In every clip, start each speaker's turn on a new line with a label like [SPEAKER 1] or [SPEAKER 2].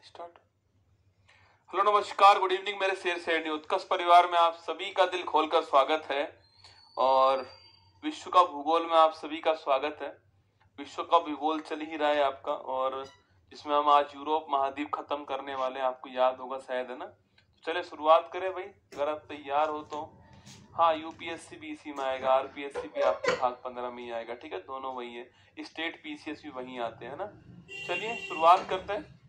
[SPEAKER 1] Start. Hello नमस्कार, good evening मेरे शेर शेरनी उत्कर्ष परिवार में आप सभी का दिल खोलकर स्वागत है। और विश्व का भूगोल में आप सभी का स्वागत है। विश्व का भूगोल चल ही रहा है आपका, और जिसमें हम आज यूरोप महाद्वीप खत्म करने वाले हैं। आपको याद होगा शायद, है ना। तो चले शुरुआत करें भाई, अगर आप तैयार हो तो। हाँ, यूपीएससी भी इसी में आएगा, आरपीएससी भी आपके भाग 15 में ही आएगा। ठीक है, दोनों वही है, स्टेट पीसीएस भी वही आते हैं ना। चलिए शुरुआत करते हैं।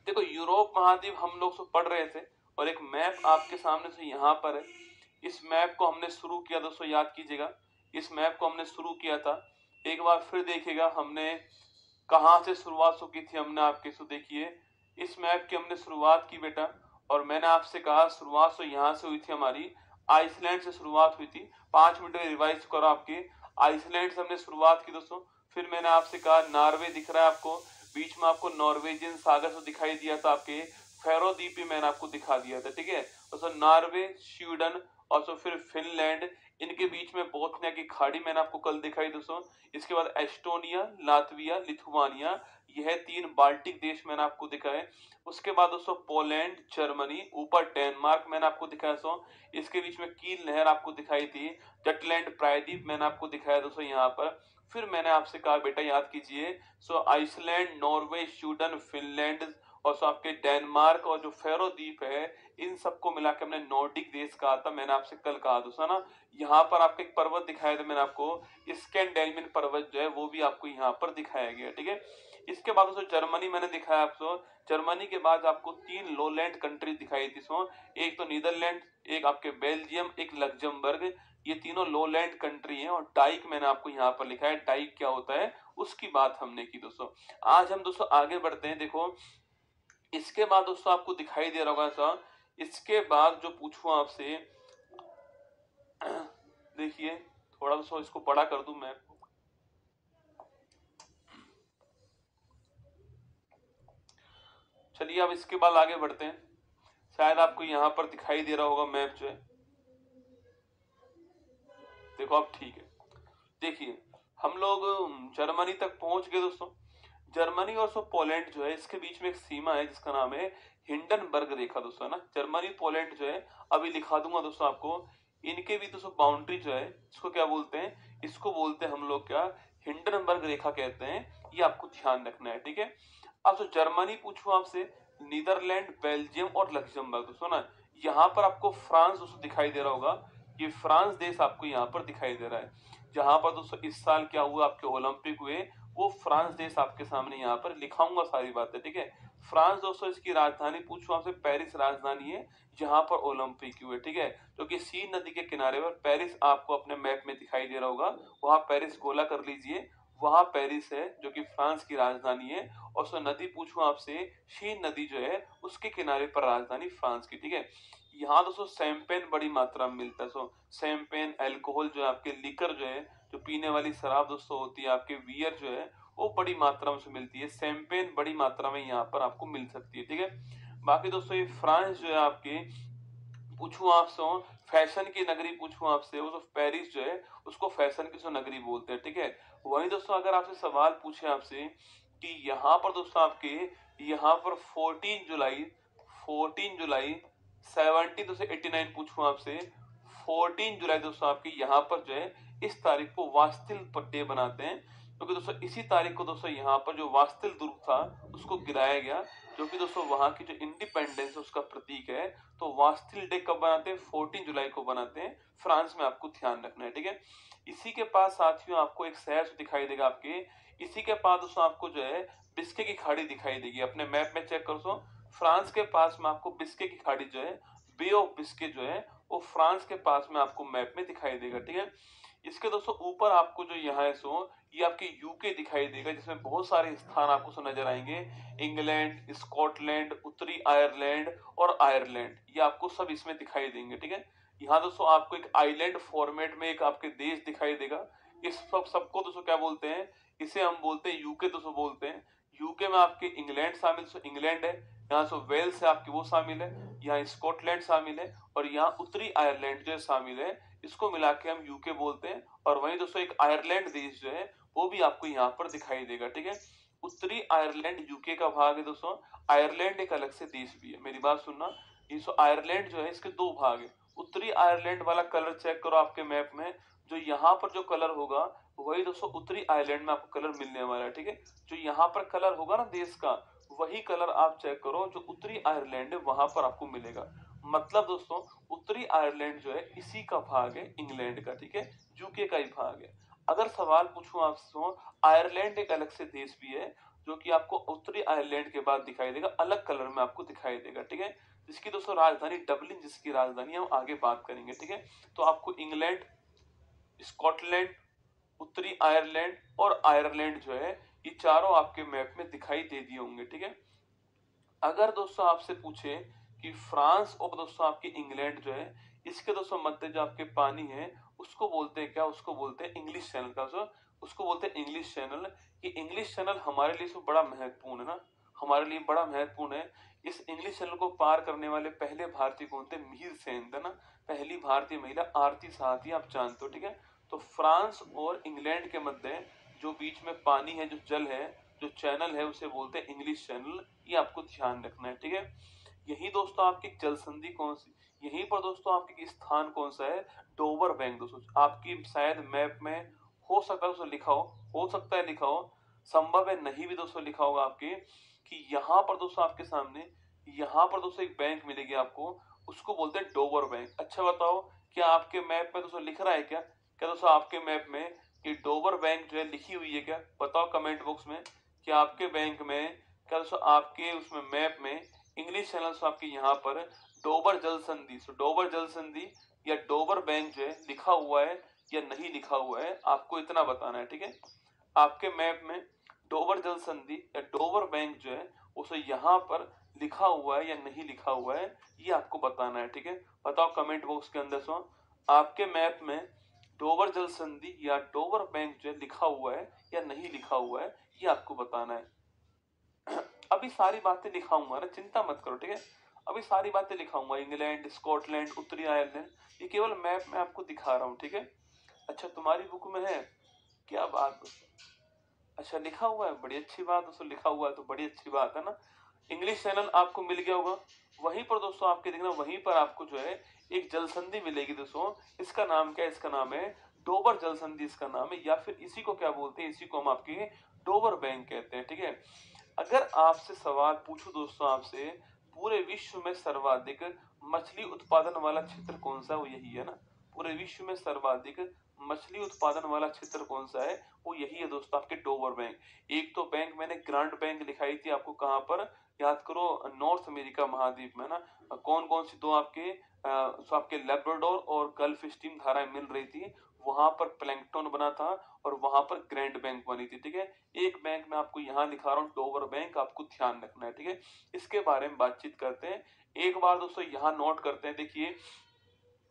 [SPEAKER 1] देखो, यूरोप महाद्वीप हम लोग से पढ़ रहे थे, और एक मैप आपके सामने से यहाँ पर है। इस मैप को हमने शुरू किया, दोस्तों याद कीजिएगा, इस मैप को हमने शुरू किया था। एक बार फिर देखिएगा हमने कहाँ से शुरुआत की थी। हमने आपके से देखिए, इस मैप की हमने शुरुआत की बेटा, और मैंने आपसे कहा शुरुआत तो यहाँ से हुई थी हमारी, आइसलैंड से शुरुआत हुई थी। 5 मिनट में रिवाइज करो आपके, आइसलैंड से हमने शुरुआत की दोस्तों। फिर मैंने आपसे कहा नॉर्वे दिख रहा है आपको, बीच में आपको नॉर्वेजियन सागर से दिखाई दिया था। आपके फेरो द्वीप भी मैंने आपको दिखा दिया था। ठीक है, तो नॉर्वे, स्वीडन और तो फिर फिनलैंड, इनके बीच में बोथनिया की खाड़ी मैंने आपको कल दिखाई दोस्तों। इसके बाद एस्टोनिया, लातविया, लिथुआनिया, यह 3 बाल्टिक देश मैंने आपको दिखाए। उसके बाद दोस्तों पोलैंड, जर्मनी, ऊपर डेनमार्क मैंने आपको दिखाया दोस्तों। इसके बीच में कील नहर आपको दिखाई थी। जटलैंड प्रायद्वीप मैंने आपको दिखाया दोस्तों यहाँ पर। फिर मैंने आपसे कहा बेटा याद कीजिए, आइसलैंड, नॉर्वे, स्वीडन, फिनलैंड और आपके डेनमार्क और जो फेरो द्वीप है, इन सबको मिला के हमने नॉर्डिक देश कहा था। मैंने आपसे कल कहा दोस्तों ना। यहाँ पर आपको एक पर्वत दिखाया था मैंने आपको, स्कैंडेनेवियन पर्वत जो है वो भी आपको यहाँ पर दिखाया गया। ठीक है, इसके बाद दोस्तों जर्मनी मैंने दिखाया आपको। जर्मनी के बाद आपको 3 लोलैंड कंट्री दिखाई थी सो, एक तो नीदरलैंड, एक आपके बेल्जियम, एक लग्जमबर्ग। ये तीनों लोलैंड कंट्री हैं। और डाइक मैंने आपको यहाँ पर लिखा है, डाइक क्या होता है उसकी बात हमने की दोस्तों। आज हम दोस्तों आगे बढ़ते हैं। देखो, इसके बाद दोस्तों आपको दिखाई दे रहा होगा ऐसा, इसके बाद जो पूछूं आपसे, देखिए थोड़ा दोस्तों इसको बड़ा कर दूं मैं। चलिए अब इसके बाद आगे बढ़ते हैं। शायद आपको यहाँ पर दिखाई दे रहा होगा मैप जो है, देखो अब ठीक है। देखिए हम लोग जर्मनी तक पहुंच गए दोस्तों। जर्मनी और पोलैंड जो है, इसके बीच में एक सीमा है जिसका नाम है हिंडनबर्ग रेखा दोस्तों, है ना। जर्मनी पोलैंड जो है, अभी लिखा दूंगा दोस्तों आपको। इनके भी दोस्तों बाउंड्री जो है, इसको क्या बोलते हैं, इसको बोलते हैं हम लोग क्या, हिंडनबर्ग रेखा कहते हैं। ये आपको ध्यान रखना है। ठीक है, अब तो जर्मनी पूछूं आपसे, नीदरलैंड, बेल्जियम और लग्जमबर्ग दोस्तों ना। यहाँ पर आपको फ्रांस दोस्तों दिखाई दे रहा होगा, ये फ्रांस देश आपको यहाँ पर दिखाई दे रहा है। जहां पर दोस्तों इस साल क्या हुआ, आपके ओलंपिक हुए, वो फ्रांस देश आपके सामने यहाँ पर लिखाऊंगा सारी बातें। ठीक है, फ्रांस दोस्तों, इसकी राजधानी पूछूं आपसे, पेरिस राजधानी है जहां पर ओलंपिक हुए। ठीक है, जो कि सीन नदी के किनारे पर पेरिस आपको अपने मैप में दिखाई दे रहा होगा, वहां पेरिस गोला कर लीजिए, वहां पेरिस है जो कि फ्रांस की राजधानी है। और सो नदी पूछूं आपसे, शीन नदी जो है उसके किनारे पर राजधानी फ्रांस की। ठीक है, यहाँ दोस्तों शैंपेन बड़ी मात्रा में मिलता है। शैंपेन अल्कोहल जो है, आपके लिकर जो है, जो पीने वाली शराब दोस्तों होती है, आपके बियर जो है वो बड़ी मात्रा में से मिलती है। शैंपेन बड़ी मात्रा में यहाँ पर आपको मिल सकती है। ठीक है, बाकी दोस्तों ये फ्रांस जो है आपके, पूछूं आपसे फैशन की नगरी पूछूं आपसे, वो तो पेरिस जो है उसको फैशन की नगरी बोलते हैं। ठीक है, वही दोस्तों अगर आपसे सवाल पूछे आपसे कि यहाँ पर दोस्तों आपके, यहाँ पर 14 जुलाई 17 से 89 पूछूं आपसे, 14 जुलाई दोस्तों आपके यहाँ पर जो है, इस तारीख को वास्तिल डे बनाते हैं, क्योंकि दोस्तों इसी तारीख को दोस्तों यहाँ पर जो वास्तिल दुर्ग था उसको गिराया गया, जो कि दोस्तों वहां की जो इंडिपेंडेंस है उसका प्रतीक है। तो वास्तिल डे कब बनाते हैं, 14 जुलाई को बनाते हैं, फ्रांस में, आपको ध्यान रखना है। ठीक है, इसी के पास साथियों आपको एक शहर दिखाई देगा आपके, इसी के पास दोस्तों आपको जो है बिस्के की खाड़ी दिखाई देगी। अपने मैप में चेक करो, फ्रांस के पास में आपको बिस्के की खाड़ी जो है, बे ऑफ बिस्के जो है, वो फ्रांस के पास में आपको मैप में दिखाई देगा। ठीक है, इसके दोस्तों ऊपर आपको जो यहाँ है ये आपके यूके दिखाई देगा, जिसमें बहुत सारे स्थान आपको नजर आएंगे। इंग्लैंड, स्कॉटलैंड, उत्तरी आयरलैंड और आयरलैंड, ये आपको सब इसमें दिखाई देंगे। ठीक है, यहाँ दोस्तों आपको एक आइलैंड फॉर्मेट में एक आपके देश दिखाई देगा। इस सबको दोस्तों क्या बोलते हैं, इसे हम बोलते हैं यूके दोस्तों बोलते हैं। यूके में आपके इंग्लैंड शामिल, इंग्लैंड है यहाँ से, वेल्स है आपकी वो शामिल है, यहाँ स्कॉटलैंड शामिल है, और यहाँ उत्तरी आयरलैंड जो शामिल है। इसको मिला के हम यूके बोलते हैं। और वहीं दोस्तों एक आयरलैंड देश जो है वो भी आपको यहाँ पर दिखाई देगा। ठीक है, उत्तरी आयरलैंड यूके का भाग है दोस्तों। आयरलैंड एक अलग से देश भी है, मेरी बात सुनना। ये आयरलैंड जो है इसके दो भाग है। उत्तरी आयरलैंड वाला कलर चेक करो आपके मैप में, जो यहाँ पर जो कलर होगा वही दोस्तों उत्तरी आयरलैंड में आपको कलर मिलने वाला है, ठीक है। जो यहाँ पर कलर होगा ना देश का, वही कलर आप चेक करो जो उत्तरी आयरलैंड है वहां पर आपको मिलेगा। मतलब दोस्तों उत्तरी आयरलैंड जो है इसी का भाग है इंग्लैंड का, ठीक है, यूके का ही भाग है। अगर सवाल पूछूं आपसे, आयरलैंड एक अलग से देश भी है जो कि आपको उत्तरी आयरलैंड के बाद दिखाई देगा, अलग कलर में आपको दिखाई देगा, ठीक है। जिसकी दोस्तों राजधानी डबलिन, जिसकी राजधानी हम आगे बात करेंगे, ठीक है। तो आपको इंग्लैंड, स्कॉटलैंड, उत्तरी आयरलैंड और आयरलैंड जो है ये चारों आपके मैप में दिखाई दे दिए होंगे, ठीक है। अगर दोस्तों आपसे पूछे कि फ्रांस और दोस्तों आपकी इंग्लैंड जो है इसके दोस्तों मध्य जो आपके पानी है उसको बोलते हैं क्या, उसको बोलते हैं इंग्लिश चैनल का, उसको बोलते हैं इंग्लिश चैनल। ये इंग्लिश चैनल हमारे लिए तो बड़ा महत्वपूर्ण है ना, हमारे लिए बड़ा महत्वपूर्ण है। इस इंग्लिश चैनल को पार करने वाले पहले भारतीय कौन थे, मिहिर सेन थे ना, पहली भारतीय महिला आरती साहती, आप जानते हो, ठीक है। तो फ्रांस और इंग्लैंड के मध्य जो बीच में पानी है, जो जल है, जो चैनल है, उसे बोलते हैं इंग्लिश चैनल। ये आपको ध्यान रखना है, ठीक है। यही दोस्तों आपकी जल संधि कौन सी, यहीं पर दोस्तों आपकी स्थान कौन सा है, डोवर बैंक दोस्तों। आपकी शायद मैप में हो सकता है दोस्तों लिखा हो सकता है लिखा हो, संभव है नहीं भी दोस्तों लिखा होगा आपके, कि यहाँ पर दोस्तों आपके सामने यहाँ पर दोस्तों एक बैंक मिलेगी आपको, उसको बोलते हैं डोवर बैंक। अच्छा बताओ, क्या आपके मैप में दोस्तों लिख रहा है क्या, क्या दोस्तों आपके मैप में ये डोवर बैंक जो है लिखी हुई है क्या, बताओ कमेंट बॉक्स में। क्या आपके बैंक में, क्या दोस्तों आपके उसमें मैप में इंग्लिश चैनल आपके यहाँ पर डोबर जल संधि, डोबर जल संधि या डोबर बैंक जो है लिखा हुआ है या नहीं लिखा हुआ है, आपको इतना बताना है, ठीक है। आपके मैप में डोबर जल संधि या डोबर बैंक जो है उसे यहाँ पर लिखा हुआ है या नहीं लिखा हुआ है, ये आपको बताना है, ठीक है। बताओ कमेंट बॉक्स के अंदर आपके मैप में डोबर जल संधि या डोबर बैंक जो है लिखा हुआ है या नहीं लिखा हुआ है, ये आपको बताना है। अभी सारी बातें लिखाऊंगा ना, चिंता मत करो, ठीक है। अभी सारी बातें लिखाऊंगा, इंग्लैंड, स्कॉटलैंड, उत्तरी आयरलैंड, ये केवल मैप में आपको दिखा रहा हूँ, ठीक है। अच्छा तुम्हारी बुक में है, क्या बात दोस्तों, अच्छा लिखा हुआ है, बड़ी अच्छी बात दोस्तों, लिखा हुआ है तो बड़ी अच्छी बात है ना। इंग्लिश चैनल आपको मिल गया होगा, वहीं पर दोस्तों आपके देखना, वहीं पर आपको जो है एक जल संधि मिलेगी दोस्तों। इसका नाम क्या है, इसका नाम है डोबर जल संधि, इसका नाम है, या फिर इसी को क्या बोलते हैं, इसी को हम आपके डोबर बैंक कहते हैं, ठीक है। अगर आपसे सवाल पूछूं दोस्तों आपसे, पूरे विश्व में सर्वाधिक मछली उत्पादन वाला क्षेत्र कौन सा है, वो यही है ना। पूरे विश्व में सर्वाधिक मछली उत्पादन वाला क्षेत्र कौन सा है, वो यही है दोस्तों आपके डोबर बैंक। एक तो बैंक मैंने ग्रांड बैंक दिखाई थी आपको, कहां पर, याद करो, नॉर्थ अमेरिका महाद्वीप में ना। कौन कौन सी दो आपके सो आपके लेब्राडोर और गल्फ स्ट्रीम धाराएं मिल रही थी, वहां पर प्लैंकटन बना था और वहां पर ग्रैंड बैंक बनी थी, ठीक है। एक बैंक मैं आपको यहाँ लिखा रहा हूँ डोवर बैंक, आपको ध्यान रखना है, ठीक है। इसके बारे में बातचीत करते हैं एक बार दोस्तों, यहाँ नोट करते हैं। देखिए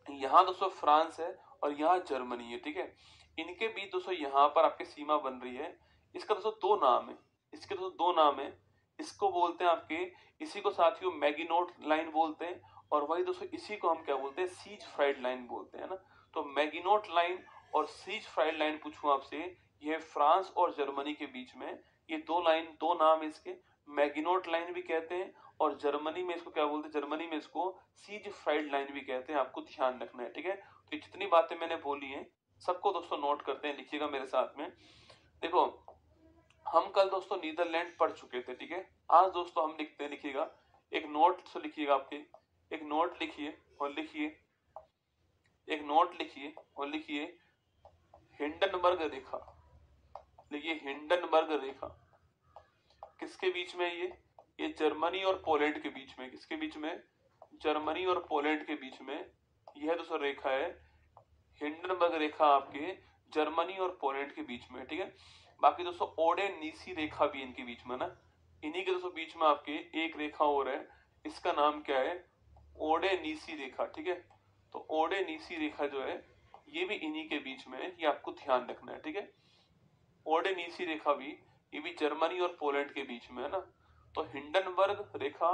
[SPEAKER 1] यहाँ दोस्तों फ्रांस है और यहाँ जर्मनी है, ठीक है। इनके बीच दोस्तों यहाँ पर आपकी सीमा बन रही है। इसका दोस्तों दो नाम है, इसके दोस्तों दो नाम है। इसको बोलते हैं आपके, इसी को साथियों मैगिनोट लाइन बोलते हैं, और वही दोस्तों इसी को हम क्या बोलते हैं, सीज फ्राइड लाइन बोलते हैं ना। तो मैगिनोट लाइन और सीज फ्राइड लाइन पूछूं आपसे, ये फ्रांस और जर्मनी के बीच में, ये दो लाइन, दो नाम इसके, मैगिनोट लाइन भी कहते हैं और जर्मनी में इसको क्या बोलते हैं, जर्मनी में इसको सीज फ्राइड लाइन भी कहते हैं, आपको ध्यान रखना है, ठीक है। तो जितनी बातें मैंने बोली हैं सबको दोस्तों नोट करते हैं, लिखिएगा मेरे साथ में। देखो हम कल दोस्तों नीदरलैंड पढ़ चुके थे, ठीक है। आज दोस्तों हम लिखते हैं, लिखिएगा एक नोट से, लिखिएगा आपके, एक नोट लिखिए और लिखिए, एक नोट लिखिए और लिखिए हिंडनबर्ग रेखा। देखिए हिंडनबर्ग रेखा किसके बीच में है, ये जर्मनी और पोलैंड के बीच में, किसके बीच में, जर्मनी और पोलैंड के बीच में यह दोस्तों रेखा है हिंडनबर्ग रेखा, आपके जर्मनी और पोलैंड के बीच में, ठीक है। बाकी दोस्तों ओडे नीसी रेखा भी इनके बीच में ना, इन्हीं के दोस्तों बीच में आपके एक रेखा और है, इसका नाम क्या है, ओडे नीसी रेखा, ठीक है। तो ओडे नीसी रेखा जो है ये भी इन्हीं के बीच में है, ये आपको ध्यान रखना है, ठीक है। ओडे नीसी रेखा भी, ये भी जर्मनी और पोलैंड के बीच में है ना। तो हिंडनबर्ग रेखा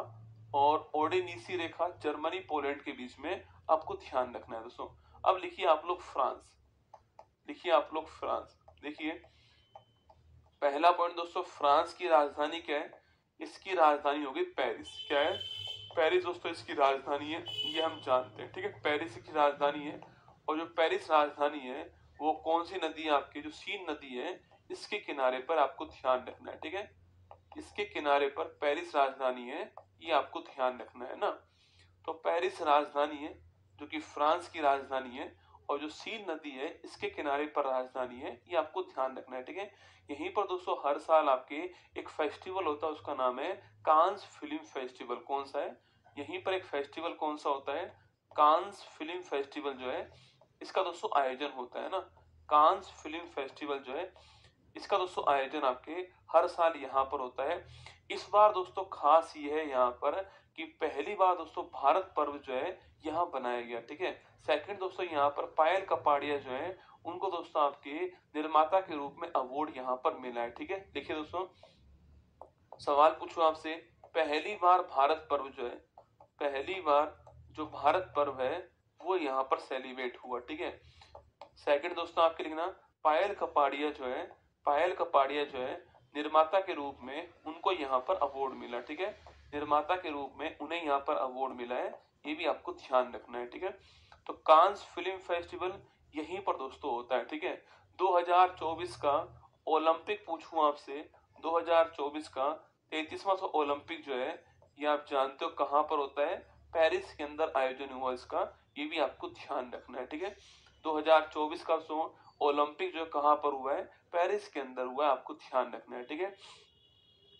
[SPEAKER 1] और ओडे नीसी रेखा जर्मनी पोलैंड के बीच में, आपको ध्यान रखना है दोस्तों। अब लिखिए आप लोग फ्रांस, लिखिए आप लोग फ्रांस, देखिए पहला पॉइंट दोस्तों, फ्रांस की राजधानी क्या है? इसकी राजधानी होगी पेरिस। क्या है? पेरिस दोस्तों इसकी राजधानी है, ये हम जानते हैं। ठीक है, पेरिस की राजधानी है। और जो पेरिस राजधानी है वो कौन सी नदी है आपकी? जो सीन नदी है इसके किनारे पर आपको ध्यान रखना है। ठीक है, इसके किनारे पर पेरिस राजधानी है, ये आपको ध्यान रखना है ना। तो पेरिस राजधानी है जो कि फ्रांस की राजधानी है, और जो सीन नदी है इसके किनारे पर राजधानी है, ये आपको ध्यान रखना है। ठीक है, यहीं पर दोस्तों हर साल आपके एक फेस्टिवल होता है, उसका नाम है कांस फिल्म फेस्टिवल। कौन सा है? यहीं पर एक फेस्टिवल कौन सा होता है? कांस फिल्म फेस्टिवल जो है इसका दोस्तों आयोजन होता है ना। कांस फिल्म फेस्टिवल जो है इसका दोस्तों आयोजन आपके हर साल यहाँ पर होता है। इस बार दोस्तों खास ये है यहाँ पर कि पहली बार दोस्तों भारत पर्व जो है यहाँ बनाया गया। ठीक है, सेकंड दोस्तों यहाँ पर पायल कपाड़िया जो है उनको दोस्तों आपके निर्माता के रूप में अवार्ड यहाँ पर मिला है। ठीक है, देखिए दोस्तों सवाल पूछो आपसे, पहली बार भारत पर्व जो है, पहली बार जो भारत पर्व है वो यहाँ पर सेलिब्रेट हुआ। ठीक है, सेकंड दोस्तों आपके लिखना, पायल कपाड़िया जो है, पायल कपाड़िया जो है निर्माता के रूप में उनको यहाँ पर अवार्ड मिला। ठीक है, निर्माता के रूप में उन्हें यहाँ पर अवार्ड मिला है, ये भी आपको ध्यान रखना है। ठीक है, तो कांस फिल्म फेस्टिवल यहीं पर दोस्तों होता है। ठीक है, 2024 का ओलंपिक पूछूं आपसे, 2024 का 33वां ओलंपिक जो है ये आप जानते हो कहां पर होता है? पेरिस के अंदर आयोजन हुआ इसका, ये भी आपको ध्यान रखना है। ठीक है, 2024 का ओलंपिक जो कहां पर हुआ है? पेरिस के अंदर हुआ है, आपको ध्यान रखना है। ठीक है,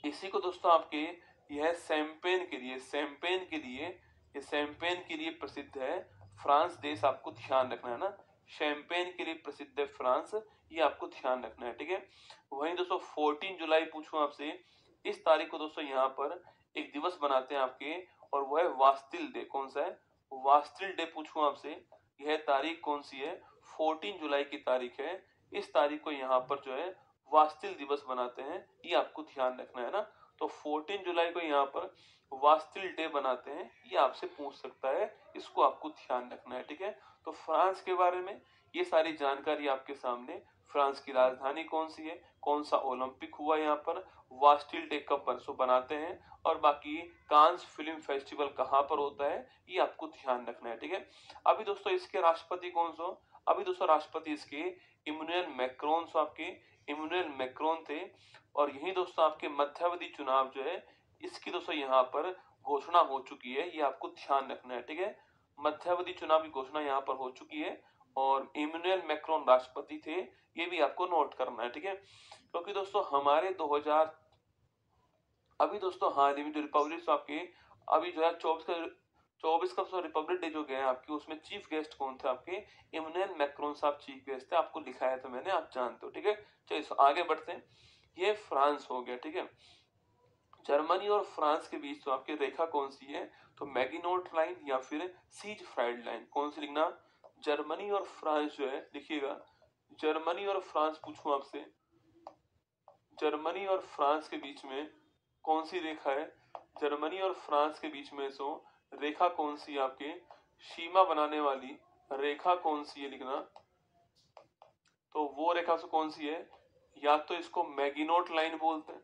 [SPEAKER 1] इसी को दोस्तों आपके यह शैंपेन के लिए, शैंपेन के लिए, ये शैंपेन के लिए प्रसिद्ध है फ्रांस देश, आपको ध्यान रखना है ना। शैंपेन के लिए प्रसिद्ध है फ्रांस, ये आपको ध्यान रखना है। ठीक है, वहीं दोस्तों 14 जुलाई पूछूं आपसे, इस तारीख को दोस्तों यहाँ पर एक दिवस बनाते हैं आपके, और वह है वास्तिल डे। कौन सा है? वास्तिल डे पूछूं आपसे, यह तारीख कौन सी है? 14 जुलाई की तारीख है। इस तारीख को यहाँ पर जो है वास्तिल दिवस बनाते हैं, ये आपको ध्यान रखना है ना। तो 14 जुलाई को यहाँ पर वास्तिल डे बनाते हैं, ये आपसे पूछ सकता है, इसको आपको ध्यान रखना है। ठीक है, तो फ्रांस के बारे में ये सारी जानकारी आपके सामने, फ्रांस की राजधानी कौन सी है, कौन सा ओलंपिक हुआ यहाँ पर, वास्टिल डे कब बरसों बनाते हैं, और बाकी कांस फिल्म फेस्टिवल कहाँ पर होता है, ये आपको ध्यान रखना है। ठीक है, अभी दोस्तों इसके राष्ट्रपति कौन सा? अभी दोस्तों राष्ट्रपति इसके इमैनुअल मैक्रोन, आपके इमैनुअल मैक्रोन थे। और यही दोस्तों आपके मध्यावधि चुनाव जो है इसकी दोस्तों यहाँ पर घोषणा हो चुकी है, ये आपको ध्यान रखना है। ठीक है, मध्यावधि चुनाव की घोषणा यहाँ पर हो चुकी है, और इमैनुअल मैक्रोन राष्ट्रपति थे, ये भी आपको नोट करना है। ठीक है, क्योंकि दोस्तों हमारे 2000 अभी दोस्तों हाल ही में जो रिपब्लिक आपके अभी 2024 का रिपब्लिक डे जो गया आपकी, उसमें चीफ गेस्ट कौन थे आपके? इमैनुअल मैक्रोन साहब चीफ गेस्ट थे, आपको लिखाया था मैंने, आप जानते हो। ठीक है, चलिए आगे बढ़ते हैं। ये फ्रांस हो गया। ठीक है, जर्मनी और फ्रांस के बीच तो आपकी रेखा कौन सी है? तो मैगिनोट लाइन या फिर सीज फ्राइड लाइन, कौन सी लिखना? जर्मनी और फ्रांस जो है, देखिएगा जर्मनी और फ्रांस पूछूं आपसे, जर्मनी और फ्रांस के बीच में कौन सी रेखा है? जर्मनी और फ्रांस के बीच में रेखा कौन सी है आपके? सीमा बनाने वाली रेखा कौन सी है लिखना। तो वो रेखा से कौन सी है? या तो इसको मैगिनोट लाइन बोलते हैं,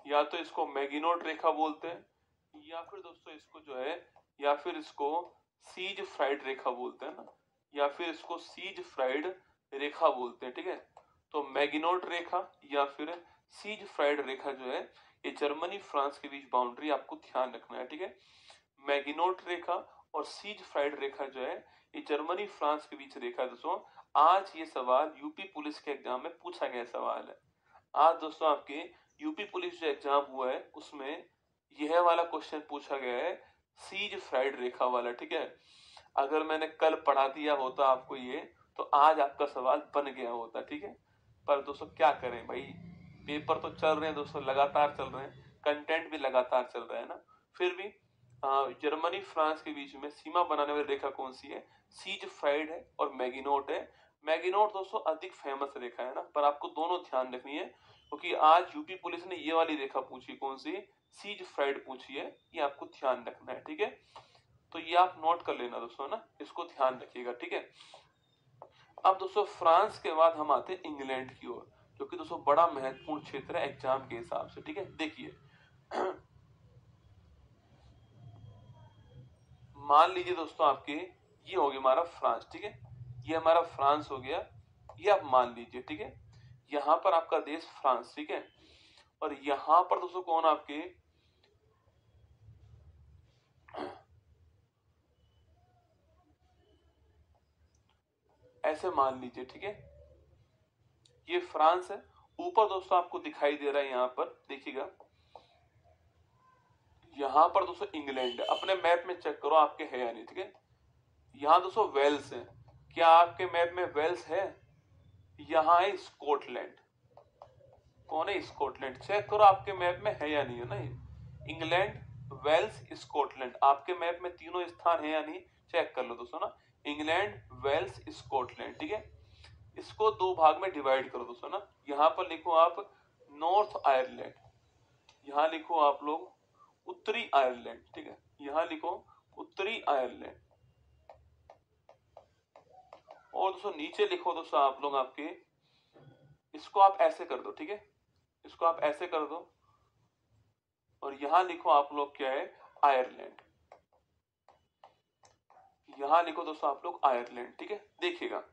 [SPEAKER 1] या तो इसको मैगिनोट रेखा बोलते हैं, या फिर दोस्तों इसको जो है, या फिर इसको सीज फ्राइड रेखा बोलते हैं ना, या फिर इसको सीज फ्राइड रेखा बोलते हैं। ठीक है, तो मैगिनोट रेखा या फिर सीज फ्राइड रेखा जो है ये जर्मनी फ्रांस के बीच बाउंड्री, आपको ध्यान रखना है। ठीक है, मैगिनोट रेखा और सीज फ्राइड रेखा जो है ये जर्मनी फ्रांस के बीच रेखा है दोस्तों। आज ये सवाल यूपी पुलिस के एग्जाम में पूछा गया सवाल है। आज दोस्तों आपके यूपी पुलिस जो एग्जाम हुआ है उसमें यह वाला क्वेश्चन पूछा गया है, सीज फ्राइड रेखा वाला। ठीक है, अगर मैंने कल पढ़ा दिया होता आपको ये, तो आज आपका सवाल बन गया होता। ठीक है, पर दोस्तों क्या करें भाई, पेपर तो चल रहे हैं दोस्तों, लगातार चल रहे हैं, कंटेंट भी लगातार चल रहा है ना। फिर भी जर्मनी फ्रांस के बीच में सीमा बनाने वाली रेखा कौन सी है? सीज फ्राइड है और मैगिनोट है। मैगिनोट दोस्तों अधिक फेमस रेखा है ना, पर आपको दोनों ध्यान रखनी है, क्योंकि आज यूपी पुलिस ने ये वाली रेखा पूछी, कौन सी? सीज फ्राइड पूछी है, ये आपको ध्यान रखना है। ठीक है, तो ये आप नोट कर लेना दोस्तों ना, इसको ध्यान रखिएगा। ठीक है, अब दोस्तों फ्रांस के बाद हम आते हैं इंग्लैंड की ओर। जो कि दोस्तों बड़ा महत्वपूर्ण क्षेत्र है एग्जाम के हिसाब से। ठीक है, देखिए मान लीजिए दोस्तों आपके ये हो गया हमारा फ्रांस। ठीक है, ये हमारा फ्रांस हो गया, ये आप मान लीजिए। ठीक है, यहां पर आपका देश फ्रांस। ठीक है, और यहां पर दोस्तों कौन आपके ऐसे मान लीजिए। ठीक है, ये फ्रांस है, ऊपर दोस्तों आपको दिखाई दे रहा है यहां पर देखिएगा, यहां पर दोस्तों इंग्लैंड है। अपने मैप में चेक करो आपके है या नहीं। ठीक है, यहां दोस्तों वेल्स है, क्या आपके मैप में वेल्स है? यहां है स्कॉटलैंड। कौन है? स्कॉटलैंड। चेक करो आपके मैप में है या नहीं है ना, ये इंग्लैंड, वेल्स, स्कॉटलैंड आपके मैप में तीनों स्थान है या नहीं, चेक कर लो दोस्तों ना, इंग्लैंड, वेल्स, स्कॉटलैंड। ठीक है, इसको दो भाग में डिवाइड करो दोस्तों ना, यहां पर लिखो आप नॉर्थ आयरलैंड, यहां लिखो आप लोग उत्तरी आयरलैंड। ठीक है, यहां लिखो उत्तरी आयरलैंड, और दोस्तों नीचे लिखो दोस्तों आप लोग आपके, इसको आप ऐसे कर दो। ठीक है, इसको आप ऐसे कर दो, और यहां लिखो आप लोग क्या है, आयरलैंड, यहां लिखो दोस्तों आप लोग आयरलैंड। ठीक है, देखिएगा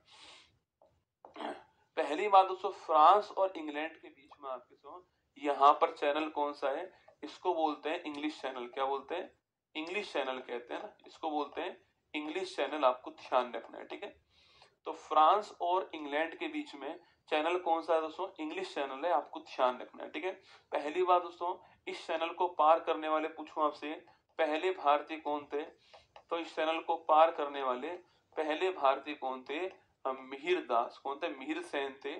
[SPEAKER 1] पहली बात दोस्तों, फ्रांस और इंग्लैंड के बीच में आपके सो यहां पर चैनल कौन सा है, इसको बोलते हैं इंग्लिश चैनल। क्या बोलते हैं? इंग्लिश चैनल कहते हैं ना, इसको बोलते हैं इंग्लिश चैनल, आपको ध्यान रखना है। ठीक है, तो फ्रांस और इंग्लैंड के बीच में चैनल कौन सा है दोस्तों? इंग्लिश चैनल है, आपको ध्यान रखना है। ठीक है, पहली बात दोस्तों, इस चैनल को पार करने वाले पूछूं आपसे, पहले भारतीय कौन थे? तो इस चैनल को पार करने वाले पहले भारतीय कौन थे? मिहिर दास। कौन थे? मिहिर सेन थे।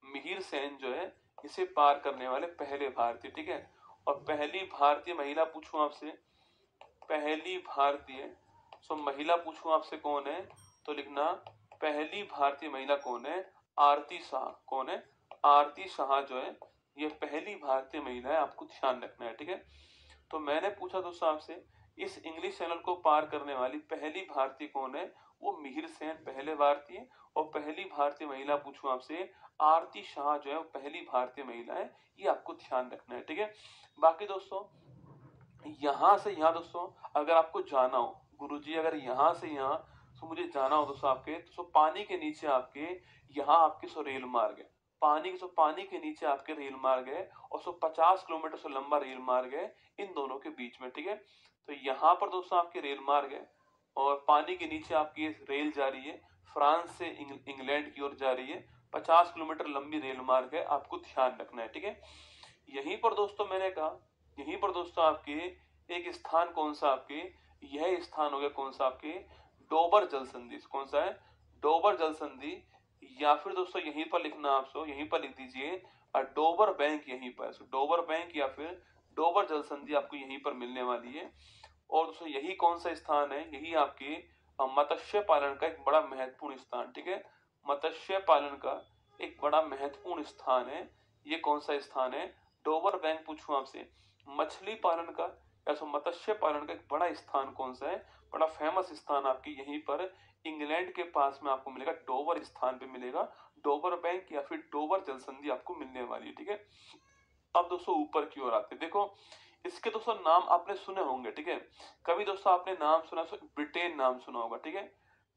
[SPEAKER 1] मिहिर सेन जो है इसे पार करने वाले पहले भारतीय। ठीक है, और पहली भारतीय महिला पूछूं आपसे, पहली भारतीय सो महिला पूछूं आपसे कौन है, तो लिखना पहली भारतीय महिला कौन है? आरती शाह। कौन है? आरती शाह जो है ये पहली भारतीय महिला है, आपको ध्यान रखना है। ठीक है, तो मैंने पूछा दोस्तों आपसे, इस इंग्लिश चैनल को पार करने वाली पहली भारतीय कौन है? वो मिहिर सेन पहले भारतीय, और पहली भारतीय महिला पूछूं आपसे, आरती शाह जो है वो पहली भारतीय महिला है, ये आपको ध्यान रखना है। ठीक है, बाकी दोस्तों यहां से यहां दोस्तों अगर आपको जाना हो, गुरुजी अगर यहां से यहां तो मुझे जाना हो दोस्तों आपके, तो पानी के नीचे आपके यहाँ आपके सो रेल मार्ग है, पानी के नीचे आपके रेल मार्ग है, और 50 किलोमीटर से लंबा रेल मार्ग है इन दोनों के बीच में। ठीक है, तो यहाँ पर दोस्तों आपके रेल मार्ग है, और पानी के नीचे आपकी रेल जा रही है, फ्रांस से इंग्लैंड की ओर जा रही है, 50 किलोमीटर लंबी रेल मार्ग है, आपको ध्यान रखना है। ठीक है, यहीं पर दोस्तों मैंने कहा, यहीं पर दोस्तों आपके एक स्थान कौन सा आपके, यह स्थान हो गया कौन सा आपके, डोबर जल संधि। कौन सा है? डोबर जल संधि, या फिर दोस्तों यहीं पर लिखना आपको, यहीं पर लिख दीजिए डोबर बैंक, यहीं पर डोबर बैंक या फिर डोबर जल संधि आपको यहीं पर मिलने वाली है। और दोस्तों यही कौन सा स्थान है, यही आपके मत्स्य पालन का एक बड़ा महत्वपूर्ण स्थान। ठीक है, मत्स्य पालन का एक बड़ा महत्वपूर्ण स्थान है, ये कौन सा स्थान है? डोबर बैंक पूछूं आपसे, मछली पालन का या सो मत्स्य पालन का एक बड़ा स्थान कौन सा है? बड़ा फेमस स्थान आपकी यहीं पर इंग्लैंड के पास में आपको मिलेगा, डोबर स्थान पे मिलेगा, डोबर बैंक या फिर डोबर जल संधि आपको मिलने वाली है। ठीक है, अब दोस्तों ऊपर की ओर आते, देखो इसके दोस्तों नाम आपने सुने होंगे। ठीक है, कभी दोस्तों आपने नाम सुना, ब्रिटेन नाम सुना होगा। ठीक है,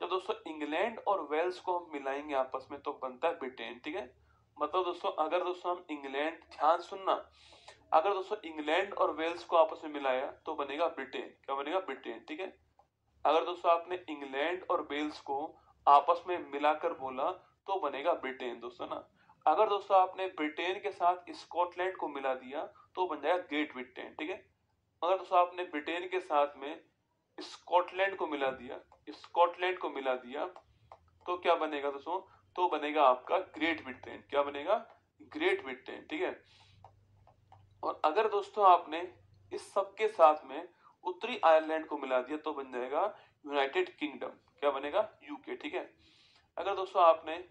[SPEAKER 1] जब दोस्तों इंग्लैंड और वेल्स को हम मिलाएंगे आपस में तो बनता है ब्रिटेन। ठीक है, मतलब दोस्तों अगर दोस्तों हम इंग्लैंड, ध्यान सुनना, अगर दोस्तों इंग्लैंड और वेल्स को आपस में मिलाया तो बनेगा ब्रिटेन। क्या बनेगा? ब्रिटेन। ठीक है, अगर दोस्तों आपने इंग्लैंड और वेल्स को आपस में मिलाकर बोला तो बनेगा ब्रिटेन दोस्तों ना। अगर दोस्तों आपने ब्रिटेन के साथ स्कॉटलैंड को मिला दिया तो बन जाएगा ग्रेट ब्रिटेन। ठीक है, अगर दोस्तों आपने ब्रिटेन के साथ में स्कॉटलैंड को मिला दिया, स्कॉटलैंड को मिला दिया तो क्या बनेगा दोस्तों? तो बनेगा आपका ग्रेट ब्रिटेन। क्या बनेगा? Great Britain. ठीक है, और अगर दोस्तों आपने इस सब के साथ में उत्तरी आयरलैंड को मिला दिया तो बन जाएगा यूनाइटेड किंगडम। क्या बनेगा? यूके। ठीक है, अगर दोस्तों आपने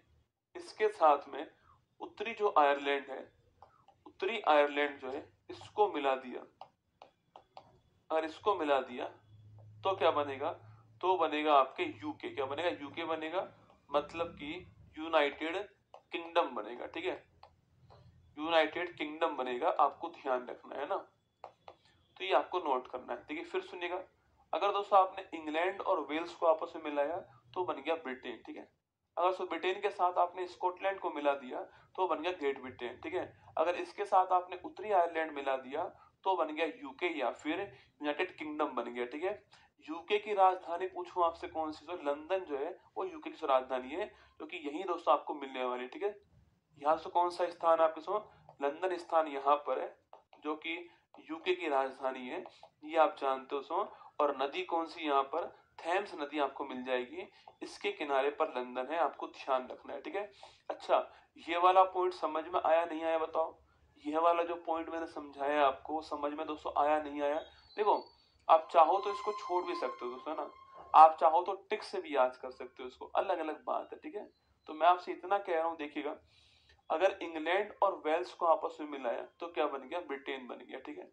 [SPEAKER 1] इसके साथ में उत्तरी जो आयरलैंड है, उत्तरी आयरलैंड जो है इसको मिला दिया, अगर इसको मिला दिया तो क्या बनेगा? तो बनेगा आपके यूके। क्या बनेगा? यूके बनेगा, मतलब कि यूनाइटेड किंगडम बनेगा। ठीक है, यूनाइटेड किंगडम बनेगा, आपको ध्यान रखना है ना, तो ये आपको नोट करना है। देखिए फिर सुनिएगा, अगर दोस्तों आपने इंग्लैंड और वेल्स को आपस में मिलाया तो बन गया ब्रिटेन, ठीक है। अगर सो ब्रिटेन के साथ आपने स्कॉटलैंड को मिला दिया तो बन गया ग्रेट ब्रिटेन, ठीक है। अगर इसके साथ आपने उत्तरी आयरलैंड मिला दिया तो बन गया यूके या फिर यूनाइटेड किंगडम बन गया, ठीक है। यूके की राजधानी पूछूं आपसे कौन सी, तो लंदन जो है वो यूके की राजधानी है, क्योंकि यही दोस्तों आपको मिलने वाली, ठीक है। यहाँ से कौन सा स्थान आपके सो, लंदन स्थान यहाँ पर है, जो कि यूके की राजधानी है, ये आप जानते हो सो। और नदी कौन सी यहाँ पर, थेम्स नदी आपको मिल जाएगी, इसके किनारे पर लंदन है, आपको ध्यान रखना है, ठीक है। अच्छा, ये वाला पॉइंट समझ में आया नहीं आया बताओ, यह वाला जो पॉइंट मैंने समझाया आपको समझ में दोस्तों आया नहीं आया। देखो आप चाहो तो इसको छोड़ भी सकते हो दोस्तों, है ना, आप चाहो तो टिक से भी याद कर सकते हो इसको, अलग अलग बात है, ठीक है। तो मैं आपसे इतना कह रहा हूं, देखिएगा अगर इंग्लैंड और वेल्स को आपस में मिलाया तो क्या बन गया, ब्रिटेन बन गया, ठीक है।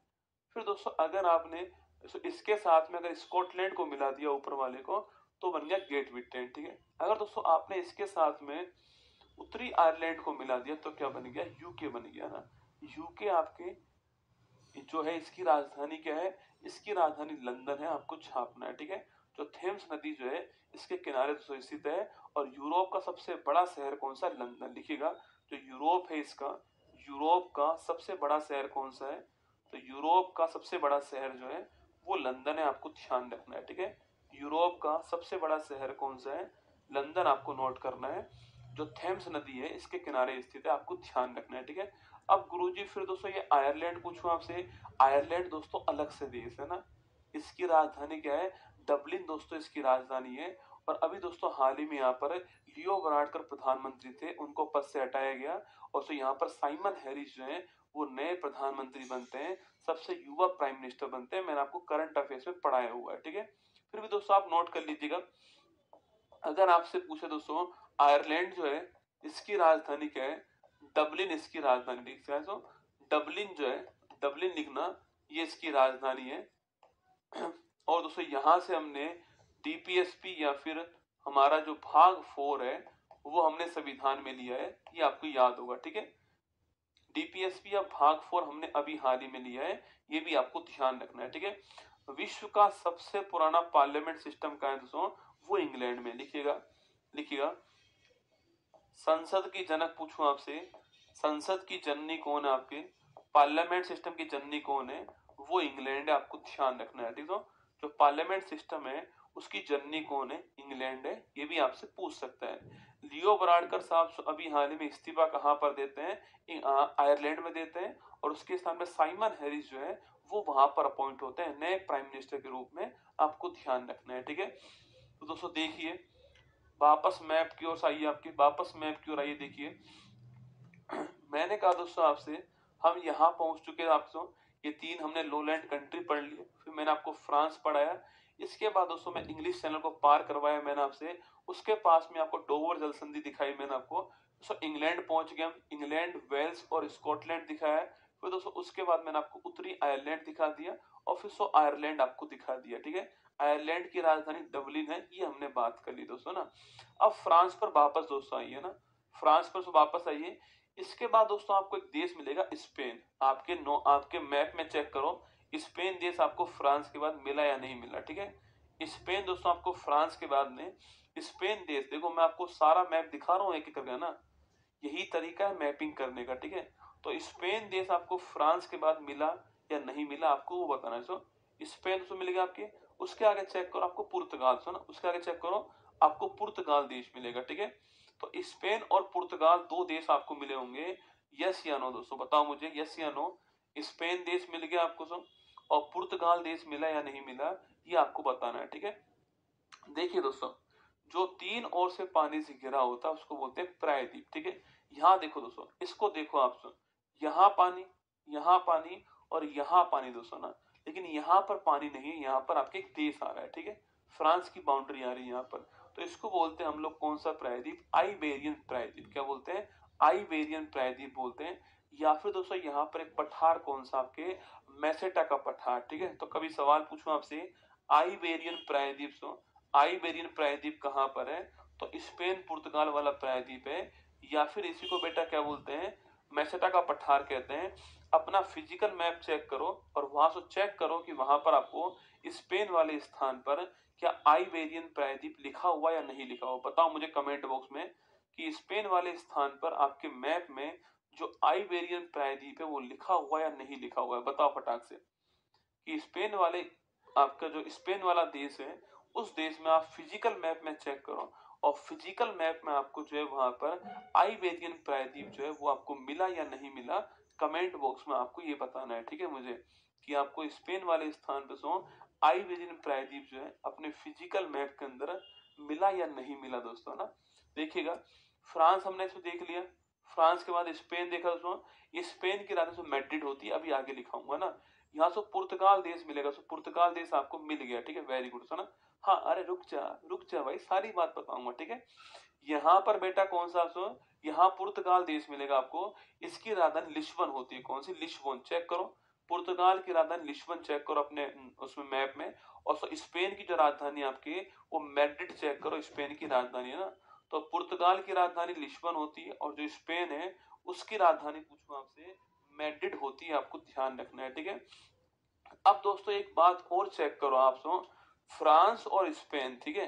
[SPEAKER 1] फिर दोस्तों अगर आपने इसके साथ में अगर स्कॉटलैंड को मिला दिया ऊपर वाले को तो बन गया ग्रेट ब्रिटेन, ठीक है। अगर दोस्तों आपने इसके साथ में उत्तरी आयरलैंड को मिला दिया तो क्या बन गया, यूके बन गया ना। यूके आपके जो है इसकी राजधानी क्या है, इसकी राजधानी लंदन है, आपको छापना है, ठीक है। जो थेम्स नदी जो है इसके किनारे दोस्तों स्थित है। और यूरोप का सबसे बड़ा शहर कौन सा, लंदन, लिखिएगा। जो यूरोप है इसका, यूरोप का सबसे बड़ा शहर कौन सा है, तो यूरोप का सबसे बड़ा शहर जो है वो लंदन है, आपको ध्यान रखना है, ठीक है। यूरोप का सबसे बड़ा शहर कौन सा है, लंदन, आपको नोट करना है। जो थेम्स नदी है इसके किनारे स्थित है, आपको ध्यान रखना है, ठीक है। अब गुरुजी फिर दोस्तों ये आयरलैंड पूछूं आपसे, आयरलैंड दोस्तों अलग से देश है ना, इसकी राजधानी क्या है, डबलिन दोस्तों इसकी राजधानी है। और अभी दोस्तों हाल ही में यहाँ पर लियो वराडकर प्रधानमंत्री थे, उनको पद से हटाया गया, और तो यहाँ पर साइमन हैरिस जो है वो नए प्रधानमंत्री बनते हैं, सबसे युवा प्राइम मिनिस्टर बनते हैं। मैंने आपको करंट अफेयर्स में पढ़ाया हुआ है, ठीक है। फिर भी दोस्तों आप नोट कर लीजिएगा, अगर आपसे पूछे दोस्तों आयरलैंड जो है इसकी राजधानी क्या है, डबलिन इसकी राजधानी लिखा है, तो डबलिन जो है, डबलिन लिखना, ये इसकी राजधानी है। और दोस्तों यहां से हमने डीपीएसपी या फिर हमारा जो भाग 4 है वो हमने संविधान में लिया है, ये आपको याद होगा, ठीक है। डीपीएसपी या भाग 4 हमने अभी हाल ही में लिया है, ये भी आपको ध्यान रखना है, ठीक है। विश्व का सबसे पुराना पार्लियामेंट सिस्टम का है दोस्तों, वो इंग्लैंड में, लिखिएगा, लिखिएगा। संसद की जनक पूछूं आपसे, संसद की जननी कौन है आपके, पार्लियामेंट सिस्टम की जननी कौन है, वो इंग्लैंड है, आपको ध्यान रखना है, ठीक है। जो पार्लियामेंट सिस्टम है उसकी जननी कौन है, इंग्लैंड है, ये भी आपसे पूछ सकता है। लियो वराडकर साहब अभी हाल ही में इस्तीफा कहां पर देते हैं, आयरलैंड में देते हैं, और उसके स्थान में साइमन हैरिस जो है वो वहां पर अपॉइंट होते हैं नए प्राइम मिनिस्टर के रूप में, आपको ध्यान रखना है, ठीक है। तो दोस्तों देखिए वापस मैप की ओर आइए, आपके वापस मैप की ओर आइए, देखिए मैंने कहा दोस्तों आपसे हम यहाँ पहुंच चुके हैं, आपसे ये 3 हमने लोलैंड कंट्री पढ़ लिए, फिर मैंने आपको फ्रांस पढ़ाया, इसके बाद दोस्तों मैं इंग्लिश चैनल को पार करवाया मैंने आपसे, उसके पास में आपको डोवर जल संधि दिखाई मैंने आपको, दोस्तों इंग्लैंड पहुंच गए हम, इंग्लैंड, वेल्स और स्कॉटलैंड दिखाया है। फिर दोस्तों उसके बाद मैंने आपको उत्तरी आयरलैंड दिखा दिया, और फिर सो आयरलैंड आपको दिखा दिया, ठीक है। आयरलैंड की राजधानी डबलिन है, ये हमने बात कर ली दोस्तों ना। अब फ्रांस पर वापस दोस्तों आइए ना, फ्रांस पर वापस आइए। इसके बाद दोस्तों आपको एक देश मिलेगा स्पेन, आपके मैप में चेक करो स्पेन देश आपको फ्रांस के बाद मिला या नहीं मिला, ठीक है। स्पेन दोस्तों आपको फ्रांस के बाद में, स्पेन देश, देखो मैं आपको सारा मैप दिखा रहा हूँ एक एक करके ना, यही तरीका है मैपिंग करने का, ठीक है। तो स्पेन देश आपको फ्रांस के बाद मिला या नहीं मिला, आपको वो बताना है। सो स्पेन तो मिल गया आपके, उसके आगे चेक करो आपको पुर्तगाल, सो ना उसके आगे चेक करो आपको पुर्तगाल देश मिलेगा, ठीक है। तो स्पेन और पुर्तगाल 2 देश आपको मिले होंगे, यस या नो दोस्तों, बताओ मुझे, यस या नो। स्पेन देश मिल गया आपको सो, और पुर्तगाल देश मिला या नहीं मिला, ये आपको बताना है, ठीक है। देखिए दोस्तों जो 3 ओर से पानी से घिरा होता है उसको बोलते हैं प्रायद्वीप, ठीक है। यहाँ देखो दोस्तों, इसको देखो आप सुन, यहाँ पानी, यहाँ पानी और यहाँ पानी दोस्तों ना, लेकिन यहाँ पर पानी नहीं है, यहाँ पर आपके एक देश आ रहा है, ठीक है, फ्रांस की बाउंड्री आ रही है यहाँ पर, तो इसको बोलते हैं हम लोग कौन सा प्रायद्वीप, आइबेरियन प्रायद्वीप, क्या बोलते हैं, आइबेरियन प्रायद्वीप बोलते हैं। या फिर दोस्तों यहाँ पर एक पठार कौन सा, आपके मैसेटा का पठार, ठीक है। तो कभी सवाल पूछूं आपसे आइबेरियन प्रायद्वीप, सो आइबेरियन प्रायद्वीप कहां पर है, तो स्पेन पुर्तगाल वाला प्रायद्वीप है। या फिर इसी को बेटा क्या बोलते हैं, मेसेटा का पठार कहते हैं। अपना फिजिकल मैप चेक करो और वहां से चेक करो कि वहां पर आपको स्पेन वाले स्थान पर क्या आइबेरियन प्रायद्वीप लिखा हुआ या नहीं लिखा हुआ। बताओ मुझे कमेंट बॉक्स में कि स्पेन वाले स्थान पर आपके मैप में जो आइबेरियन प्रायद्वीप है वो लिखा हुआ या नहीं लिखा हुआ है। बताओ फटाक से कि स्पेन वाले, आपका जो स्पेन वाला देश है उस देश में आप फिजिकल मैप में चेक करो और फिजिकल मैप में आपको जो है वहां पर आइबेरियन प्रायद्वीप जो है वो आपको मिला या नहीं मिला। कमेंट बॉक्स में आपको ये बताना है, ठीक है मुझे, कि आपको स्पेन वाले स्थान पर सो आइबेरियन प्रायद्वीप जो है अपने फिजिकल मैप के अंदर मिला या नहीं मिला दोस्तों ना। देखिएगा फ्रांस हमने इसमें देख लिया, फ्रांस के बाद स्पेन देखा दोस्तों, ये स्पेन की राजधानी मैड्रिड होती है, अभी आगे लिखाऊंगा ना। यहाँ से पुर्तगाल देश मिलेगा, सो पुर्तगाल देश आपको मिल गया, ठीक है, वेरी गुड है ना। हाँ अरे रुक जा भाई, सारी बात बताऊंगा, ठीक है। यहाँ पर बेटा कौन सा सो, यहाँ पुर्तगाल देश मिलेगा आपको, इसकी राजधानी लिस्बन होती है। कौन सी? लिस्बन। चेक करो पुर्तगाल की राजधानी लिस्बन चेक करो अपने उसमें मैप में। और स्पेन की जो राजधानी आपकी वो मैड्रिड चेक करो, स्पेन की राजधानी है ना। तो पुर्तगाल की राजधानी लिस्बन होती है और जो स्पेन है उसकी राजधानी पूछूं आपसे मैड्रिड होती है, आपको ध्यान रखना है, ठीक है। अब दोस्तों एक बात और चेक करो आप सो, फ्रांस और स्पेन, ठीक है,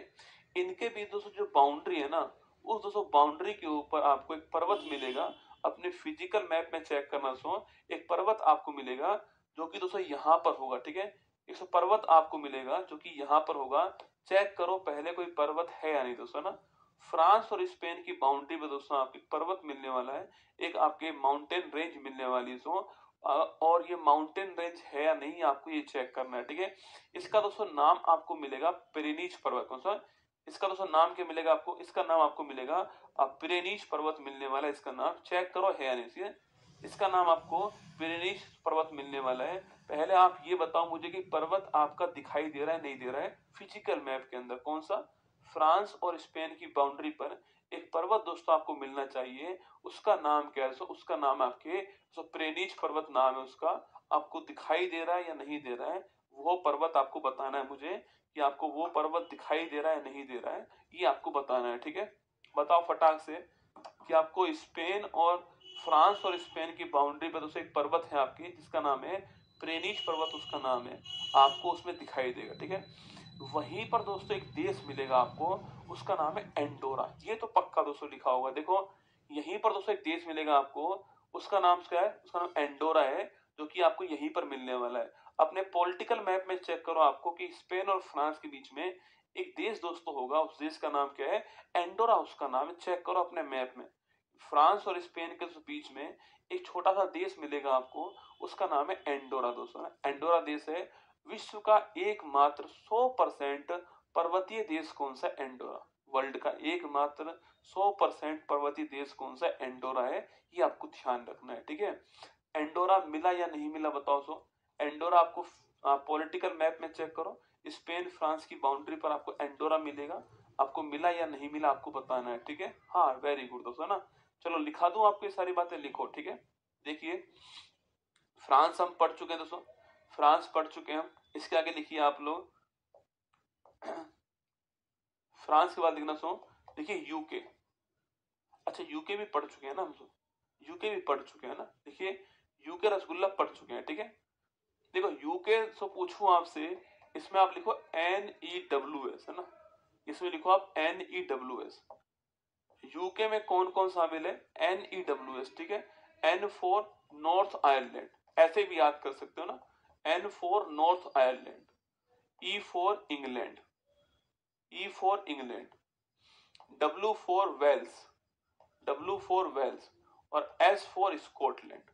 [SPEAKER 1] इनके बीच दोस्तों जो बाउंड्री है ना, उस दोस्तों बाउंड्री के ऊपर आपको एक पर्वत मिलेगा। अपने फिजिकल मैप में चेक करना सो, एक पर्वत आपको मिलेगा जो कि दोस्तों यहाँ पर होगा, ठीक है। एक पर्वत आपको मिलेगा जो कि यहाँ पर होगा। चेक करो पहले कोई पर्वत है या नहीं दोस्तों ना। फ्रांस और स्पेन की बाउंड्री पे दोस्तों आपको पर्वत मिलने वाला है, एक आपके माउंटेन रेंज मिलने वाली है सो। और ये माउंटेन रेंज है या नहीं आपको ये चेक करना है, ठीक है। इसका दोस्तों नाम आपको मिलेगा पिरेनीज पर्वत। कौन सा? इसका दोस्तों नाम क्या मिलेगा आपको? इसका नाम आपको मिलेगा पिरेनीज पर्वत मिलने वाला है। इसका नाम चेक करो है या नहीं, इसका नाम आपको पिरेनीज पर्वत मिलने वाला है। पहले आप ये बताओ मुझे कि पर्वत आपका दिखाई दे रहा है नहीं दे रहा है फिजिकल मैप के अंदर? कौन सा? फ्रांस और स्पेन की बाउंड्री पर एक पर्वत दोस्तों आपको मिलना चाहिए, उसका नाम क्या है? उसका नाम आपके प्रेनीज पर्वत नाम है उसका। आपको दिखाई दे रहा है या नहीं दे रहा है, वो पर्वत आपको बताना है मुझे कि आपको वो पर्वत दिखाई दे रहा है नहीं दे रहा है, ये आपको बताना है, ठीक है। बताओ फटाक से कि आपको स्पेन और फ्रांस और स्पेन की बाउंड्री पर दोस्तों एक पर्वत है आपकी जिसका नाम है प्रेनीज पर्वत, उसका नाम है, आपको उसमें दिखाई देगा, ठीक है। वहीं पर दोस्तों एक देश मिलेगा आपको, उसका नाम है एंडोरा। ये तो पक्का दोस्तों लिखा होगा, देखो यहीं पर दोस्तों एक देश मिलेगा आपको, उसका नाम क्या है? उसका नाम एंडोरा है, जो कि आपको यहीं पर मिलने वाला है। अपने पॉलिटिकल मैप में चेक करो आपको कि स्पेन और फ्रांस के बीच में एक देश दोस्तों होगा, उस देश का नाम क्या है? एंडोरा उसका नाम है। चेक करो अपने मैप में, फ्रांस और स्पेन के बीच में एक छोटा सा देश मिलेगा आपको, उसका नाम है एंडोरा दोस्तों। एंडोरा देश है विश्व का एकमात्र 100% पर्वतीय देश। कौन सा? एंडोरा। वर्ल्ड का एकमात्र 100% पर्वतीय देश कौन सा? एंडोरा है, ये आपको ध्यान रखना है, ठीक है। एंडोरा मिला या नहीं मिला बताओ सो। एंडोरा आपको पॉलिटिकल मैप में चेक करो, स्पेन फ्रांस की बाउंड्री पर आपको एंडोरा मिलेगा, आपको मिला या नहीं मिला आपको बताना है, ठीक है। हाँ वेरी गुड दोस्तों ना। चलो लिखा दूं आपको ये सारी बातें, लिखो, ठीक है। देखिए फ्रांस हम पढ़ चुके हैं दोस्तों, फ्रांस पढ़ चुके हैं हम। इसके आगे लिखिए आप लोग फ्रांस के बाद लिखना सो, देखिए यूके। अच्छा यूके भी पढ़ चुके हैं ना हम लोग, यूके भी पढ़ चुके हैं ना। देखिए यूके रसगुल्ला पढ़ चुके हैं, ठीक है। देखो यूके सो पूछूं आपसे, इसमें आप लिखो NEWS है ना, इसमें लिखो आप NEWS। यूके में कौन कौन शामिल है? NEWS, ठीक है। N फॉर नॉर्थ आयरलैंड, ऐसे भी याद कर सकते हो ना, N for North Ireland, E for England, E for England, W for Wales, W for Wales, और S फॉर स्कॉटलैंड।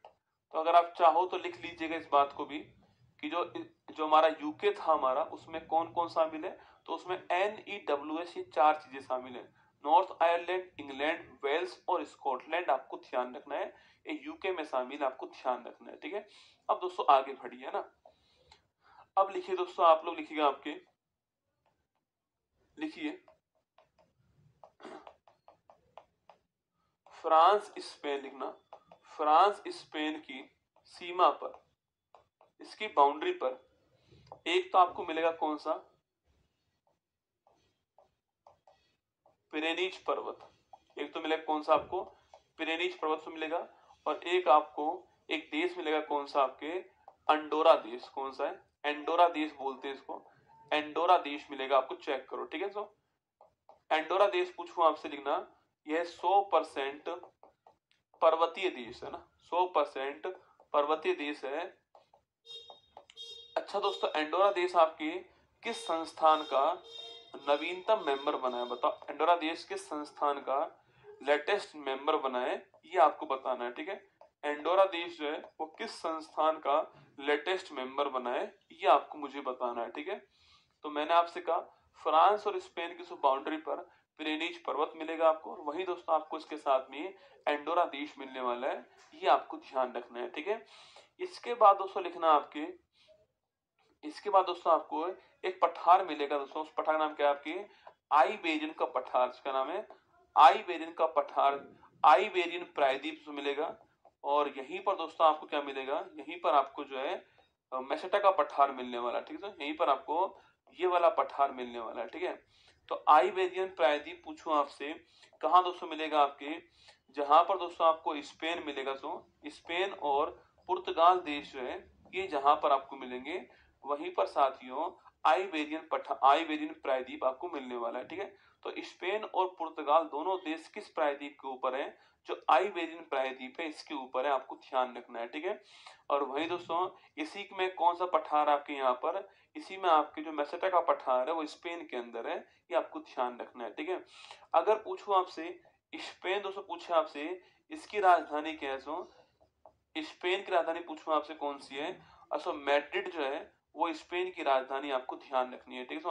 [SPEAKER 1] तो अगर आप चाहो तो लिख लीजिएगा इस बात को भी कि जो जो हमारा यूके था हमारा, उसमें कौन कौन शामिल है। तो उसमें NEWS ये 4 चीजें शामिल है, नॉर्थ आयरलैंड, इंग्लैंड, वेल्स और स्कॉटलैंड, आपको ध्यान रखना है। ये यूके में शामिल, आपको ध्यान रखना है, ठीक है। अब दोस्तों आगे बढ़िए ना। अब लिखिए दोस्तों, आप लोग लिखिएगा, आपके लिखिए फ्रांस स्पेन लिखना। फ्रांस स्पेन की सीमा पर, इसकी बाउंड्री पर एक तो आपको मिलेगा कौन सा? पिरेनीज पर्वत। एक तो मिलेगा कौन सा आपको? पिरेनीज पर्वत से मिलेगा। और एक आपको एक देश मिलेगा, कौन सा, आपके अंडोरा देश। कौन सा है? एंडोरा देश बोलते हैं इसको, एंडोरा देश मिलेगा आपको, चेक करो। ठीक है, सो एंडोरा देश पूछूं आपसे लिखना, यह 100% पर्वतीय देश है ना, 100% पर्वतीय देश है। अच्छा दोस्तों, एंडोरा देश आपके किस संस्थान का नवीनतम मेंबर बना है? बताओ, एंडोरा देश किस संस्थान का लेटेस्ट मेंबर बना है, ये आपको बताना है। ठीक है, एंडोरा देश जो है वो किस संस्थान का लेटेस्ट मेंबर बना है, ये आपको मुझे बताना है। ठीक है, तो मैंने आपसे कहा फ्रांस और स्पेन की बाउंड्री पर पिरेनीज पर्वत मिलेगा आपको, और वही दोस्तों आपको इसके साथ में एंडोरा देश मिलने वाला है, ये आपको ध्यान रखना है। ठीक है, इसके बाद दोस्तों लिखना आपके, इसके बाद दोस्तों आपको एक पठार मिलेगा दोस्तों, उस पठार का नाम क्या है? आपकी आइबेरियन का पठार। इसका नाम है आइबेरियन का पठार, आइबेरियन प्रायद्वीप मिलेगा। और यहीं पर दोस्तों आपको क्या मिलेगा? यहीं पर आपको जो है मेसेटा का पठार मिलने वाला। ठीक है, यहीं पर आपको ये वाला पठार मिलने वाला है। ठीक है, तो आइबेरियन प्रायद्वीप पूछूं आपसे कहाँ दोस्तों मिलेगा? आपके जहां पर दोस्तों आपको स्पेन मिलेगा, स्पेन और पुर्तगाल देश जो है ये जहां पर आपको मिलेंगे, वहीं पर साथियों आइबेरियन प्रायद्वीप आपको मिलने वाला है। ठीक है, तो स्पेन और पुर्तगाल दोनों देश किस प्रायद्वीप के ऊपर है? जो आइबेरियन प्रायद्वीप है इसके ऊपर है, आपको ध्यान रखना है। ठीक है, और वही दोस्तों इसी में कौन सा पठार आपके यहाँ पर, इसी में आपके जो मेसेटा का पठार है वो स्पेन के अंदर है, ये आपको ध्यान रखना है। ठीक है, अगर पूछूं आपसे स्पेन दोस्तों, पूछे आपसे इसकी राजधानी क्या है? स्पेन की राजधानी पूछूं आपसे कौन सी है? मैड्रिड जो है वो स्पेन की राजधानी आपको ध्यान रखनी है। ठीक है,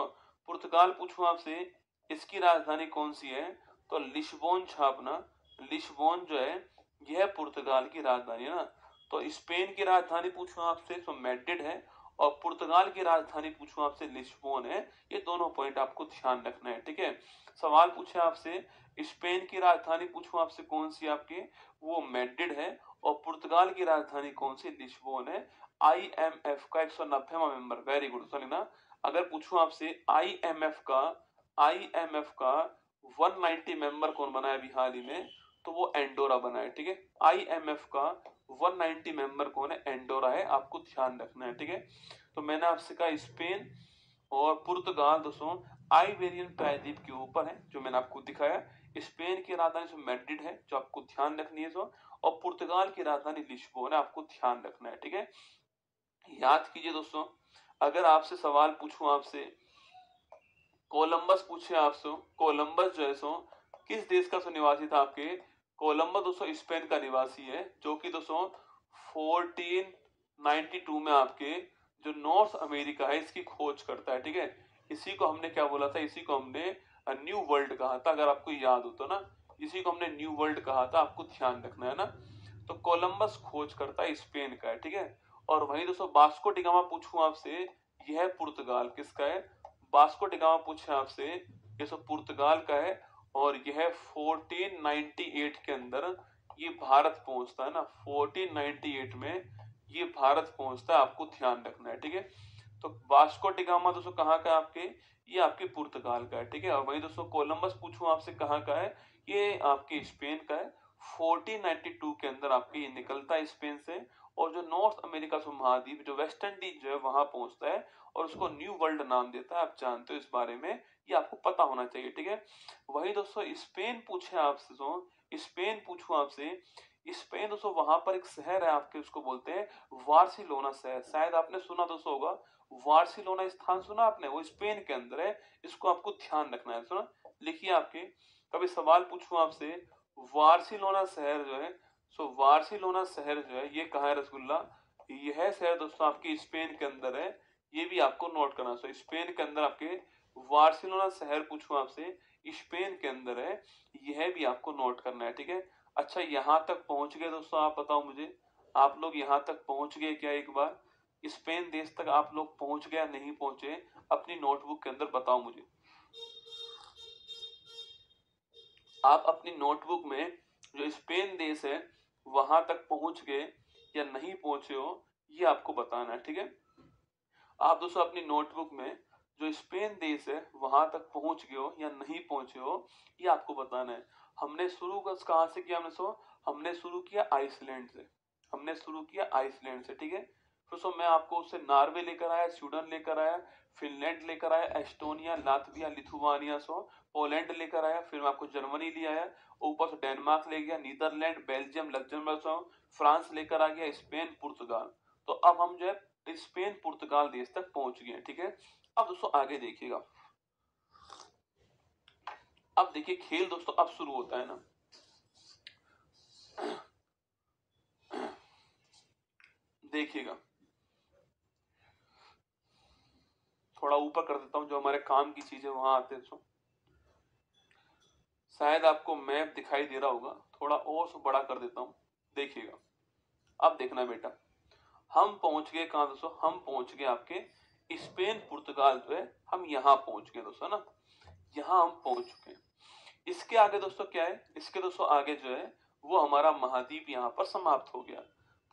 [SPEAKER 1] पुर्तगाल पूछूं आपसे इसकी राजधानी कौन सी है? तो लिस्बोन छापना, लिस्बोन जो है यह पुर्तगाल की राजधानी है ना। तो स्पेन की राजधानी पूछूं आपसे तो मैड्रिड है, और पुर्तगाल की राजधानी पूछूं आपसे लिस्बोन है। ये दोनों पॉइंट आपको ध्यान रखना है। ठीक है, सवाल पूछे आपसे स्पेन की राजधानी पूछूं आपसे कौन सी आपकी, वो मैड्रिड है, और पुर्तगाल की राजधानी कौन सी? लिस्बोन है। आईएमएफ का 190वां मेंबर, वेरी गुड सुनिए। अगर पूछूं आपसे आईएमएफ का 190 मेंबर कौन बना है अभी हाल ही में? तो वो एंडोरा बना है। ठीक है, आईएमएफ का 190 मेंबर कौन है? एंडोरा है, आपको ध्यान रखना है। ठीक है, तो मैंने आपसे कहा स्पेन और पुर्तगाल दोस्तों आइबेरियन प्रायद्वीप के ऊपर है, जो मैंने आपको दिखाया। स्पेन की राजधानी मैड्रिड है, जो आपको ध्यान रखनी है, और पुर्तगाल की राजधानी लिस्बोन है, आपको ध्यान रखना है। ठीक है, याद कीजिए दोस्तों, अगर आपसे सवाल पूछूं आपसे कोलंबस पूछे आपसे, कोलंबस जो है किस देश का निवासी था? आपके कोलंबस दोस्तों स्पेन का निवासी है, जो कि दोस्तों 1492 में आपके जो नॉर्थ अमेरिका है इसकी खोज करता है। ठीक है, इसी को हमने क्या बोला था? इसी को हमने न्यू वर्ल्ड कहा था, अगर आपको याद हो तो ना, इसी को हमने न्यू वर्ल्ड कहा था, आपको ध्यान रखना है ना। तो कोलंबस खोज करता है स्पेन का है। ठीक है, और वही दोस्तों वास्को डिगामा पूछूं आपसे, यह पुर्तगाल किसका है? वास्को डिगामा पूछे आपसे, ये सब पुर्तगाल का है, और यह 1498 के अंदर ये भारत पहुंचता है ना, 1498 में ये भारत पहुंचता है, आपको ध्यान रखना है। ठीक है, तो वास्को डिगामा दोस्तों कहाँ का है आपके? ये आपके पुर्तगाल का है। ठीक है, और वही दोस्तों कोलंबस पूछूं आपसे कहाँ का है? ये आपके स्पेन का है, 1492 के अंदर आपके ये निकलता है स्पेन से, और जो नॉर्थ अमेरिका महाद्वीप जो वेस्ट इंडीज जो है वहां पहुंचता है, और उसको न्यू वर्ल्ड नाम देता है। आप जानते हो इस बारे में, ये आपको पता होना चाहिए। ठीक है, वही दोस्तों स्पेन पूछे आपसे, स्पेन पूछूं आपसे, स्पेन दोस्तों वहां पर एक शहर है आपके, उसको बोलते हैं वार्सिलोना शहर, शायद आपने सुना दोस्तों होगा, वार्सिलोना स्थान सुना आपने? वो स्पेन के अंदर है, इसको आपको ध्यान रखना है। सुना, लिखिए। आपके कभी सवाल पूछूं आपसे वार्सिलोना शहर जो है, वार्सिलोना शहर जो है ये कहाँ है रसगुल्ला? यह शहर दोस्तों आपके स्पेन के अंदर है, ये भी आपको नोट करना। स्पेन के अंदर आपके वार्सिलोना शहर पूछूं आपसे, स्पेन के अंदर है, यह भी आपको नोट करना है। ठीक है, अच्छा यहां तक पहुंच गए दोस्तों? आप बताओ मुझे, आप लोग यहां तक पहुंच गए क्या? एक बार स्पेन देश तक आप लोग पहुंच गया, नहीं पहुंचे? अपनी नोटबुक के अंदर बताओ मुझे, आप अपनी नोटबुक में जो स्पेन देश है वहां तक पहुंच गए या नहीं पहुंचे हो, ये आपको बताना है। ठीक है, आप दोस्तों अपनी नोटबुक में जो स्पेन देश है वहां तक पहुंच गए हो या नहीं पहुंचे हो, ये आपको बताना है। हमने शुरू कहाँ से किया? हमने हमने शुरू किया आइसलैंड से, हमने शुरू किया आइसलैंड से, ठीक है। फिर दोस्तों मैं आपको उससे नॉर्वे लेकर आया, स्वीडन लेकर आया, फिनलैंड लेकर आया, एस्टोनिया, लातविया, लिथुआनिया, पोलैंड लेकर आया, फिर मैं आपको जर्मनी ले आया, ऊपर से डेनमार्क ले गया, नीदरलैंड, बेल्जियम, लग्जमबर्ग, फ्रांस लेकर आ गया, स्पेन, पुर्तगाल। तो अब हम जो है स्पेन पुर्तगाल देश तक पहुंच गए, ठीक है। अब दोस्तों आगे देखिएगा, अब देखिए खेल दोस्तों अब शुरू होता है ना। देखिएगा, थोड़ा ऊपर कर देता हूं, जो हमारे काम की चीजें वहां आते हैं। शायद आपको मैप दिखाई दे रहा होगा, थोड़ा और से बड़ा कर देता हूं, देखिएगा। अब देखना बेटा, हम पहुंच गए कहां दोस्तों, हम पहुंच गए आपके स्पेन पुर्तगाल जो है, हम यहां पहुंच गए दोस्तों ना, यहां हम पहुंच चुके हैं। इसके आगे दोस्तों क्या है, इसके दोस्तों आगे जो है वो हमारा महाद्वीप यहाँ पर समाप्त हो गया।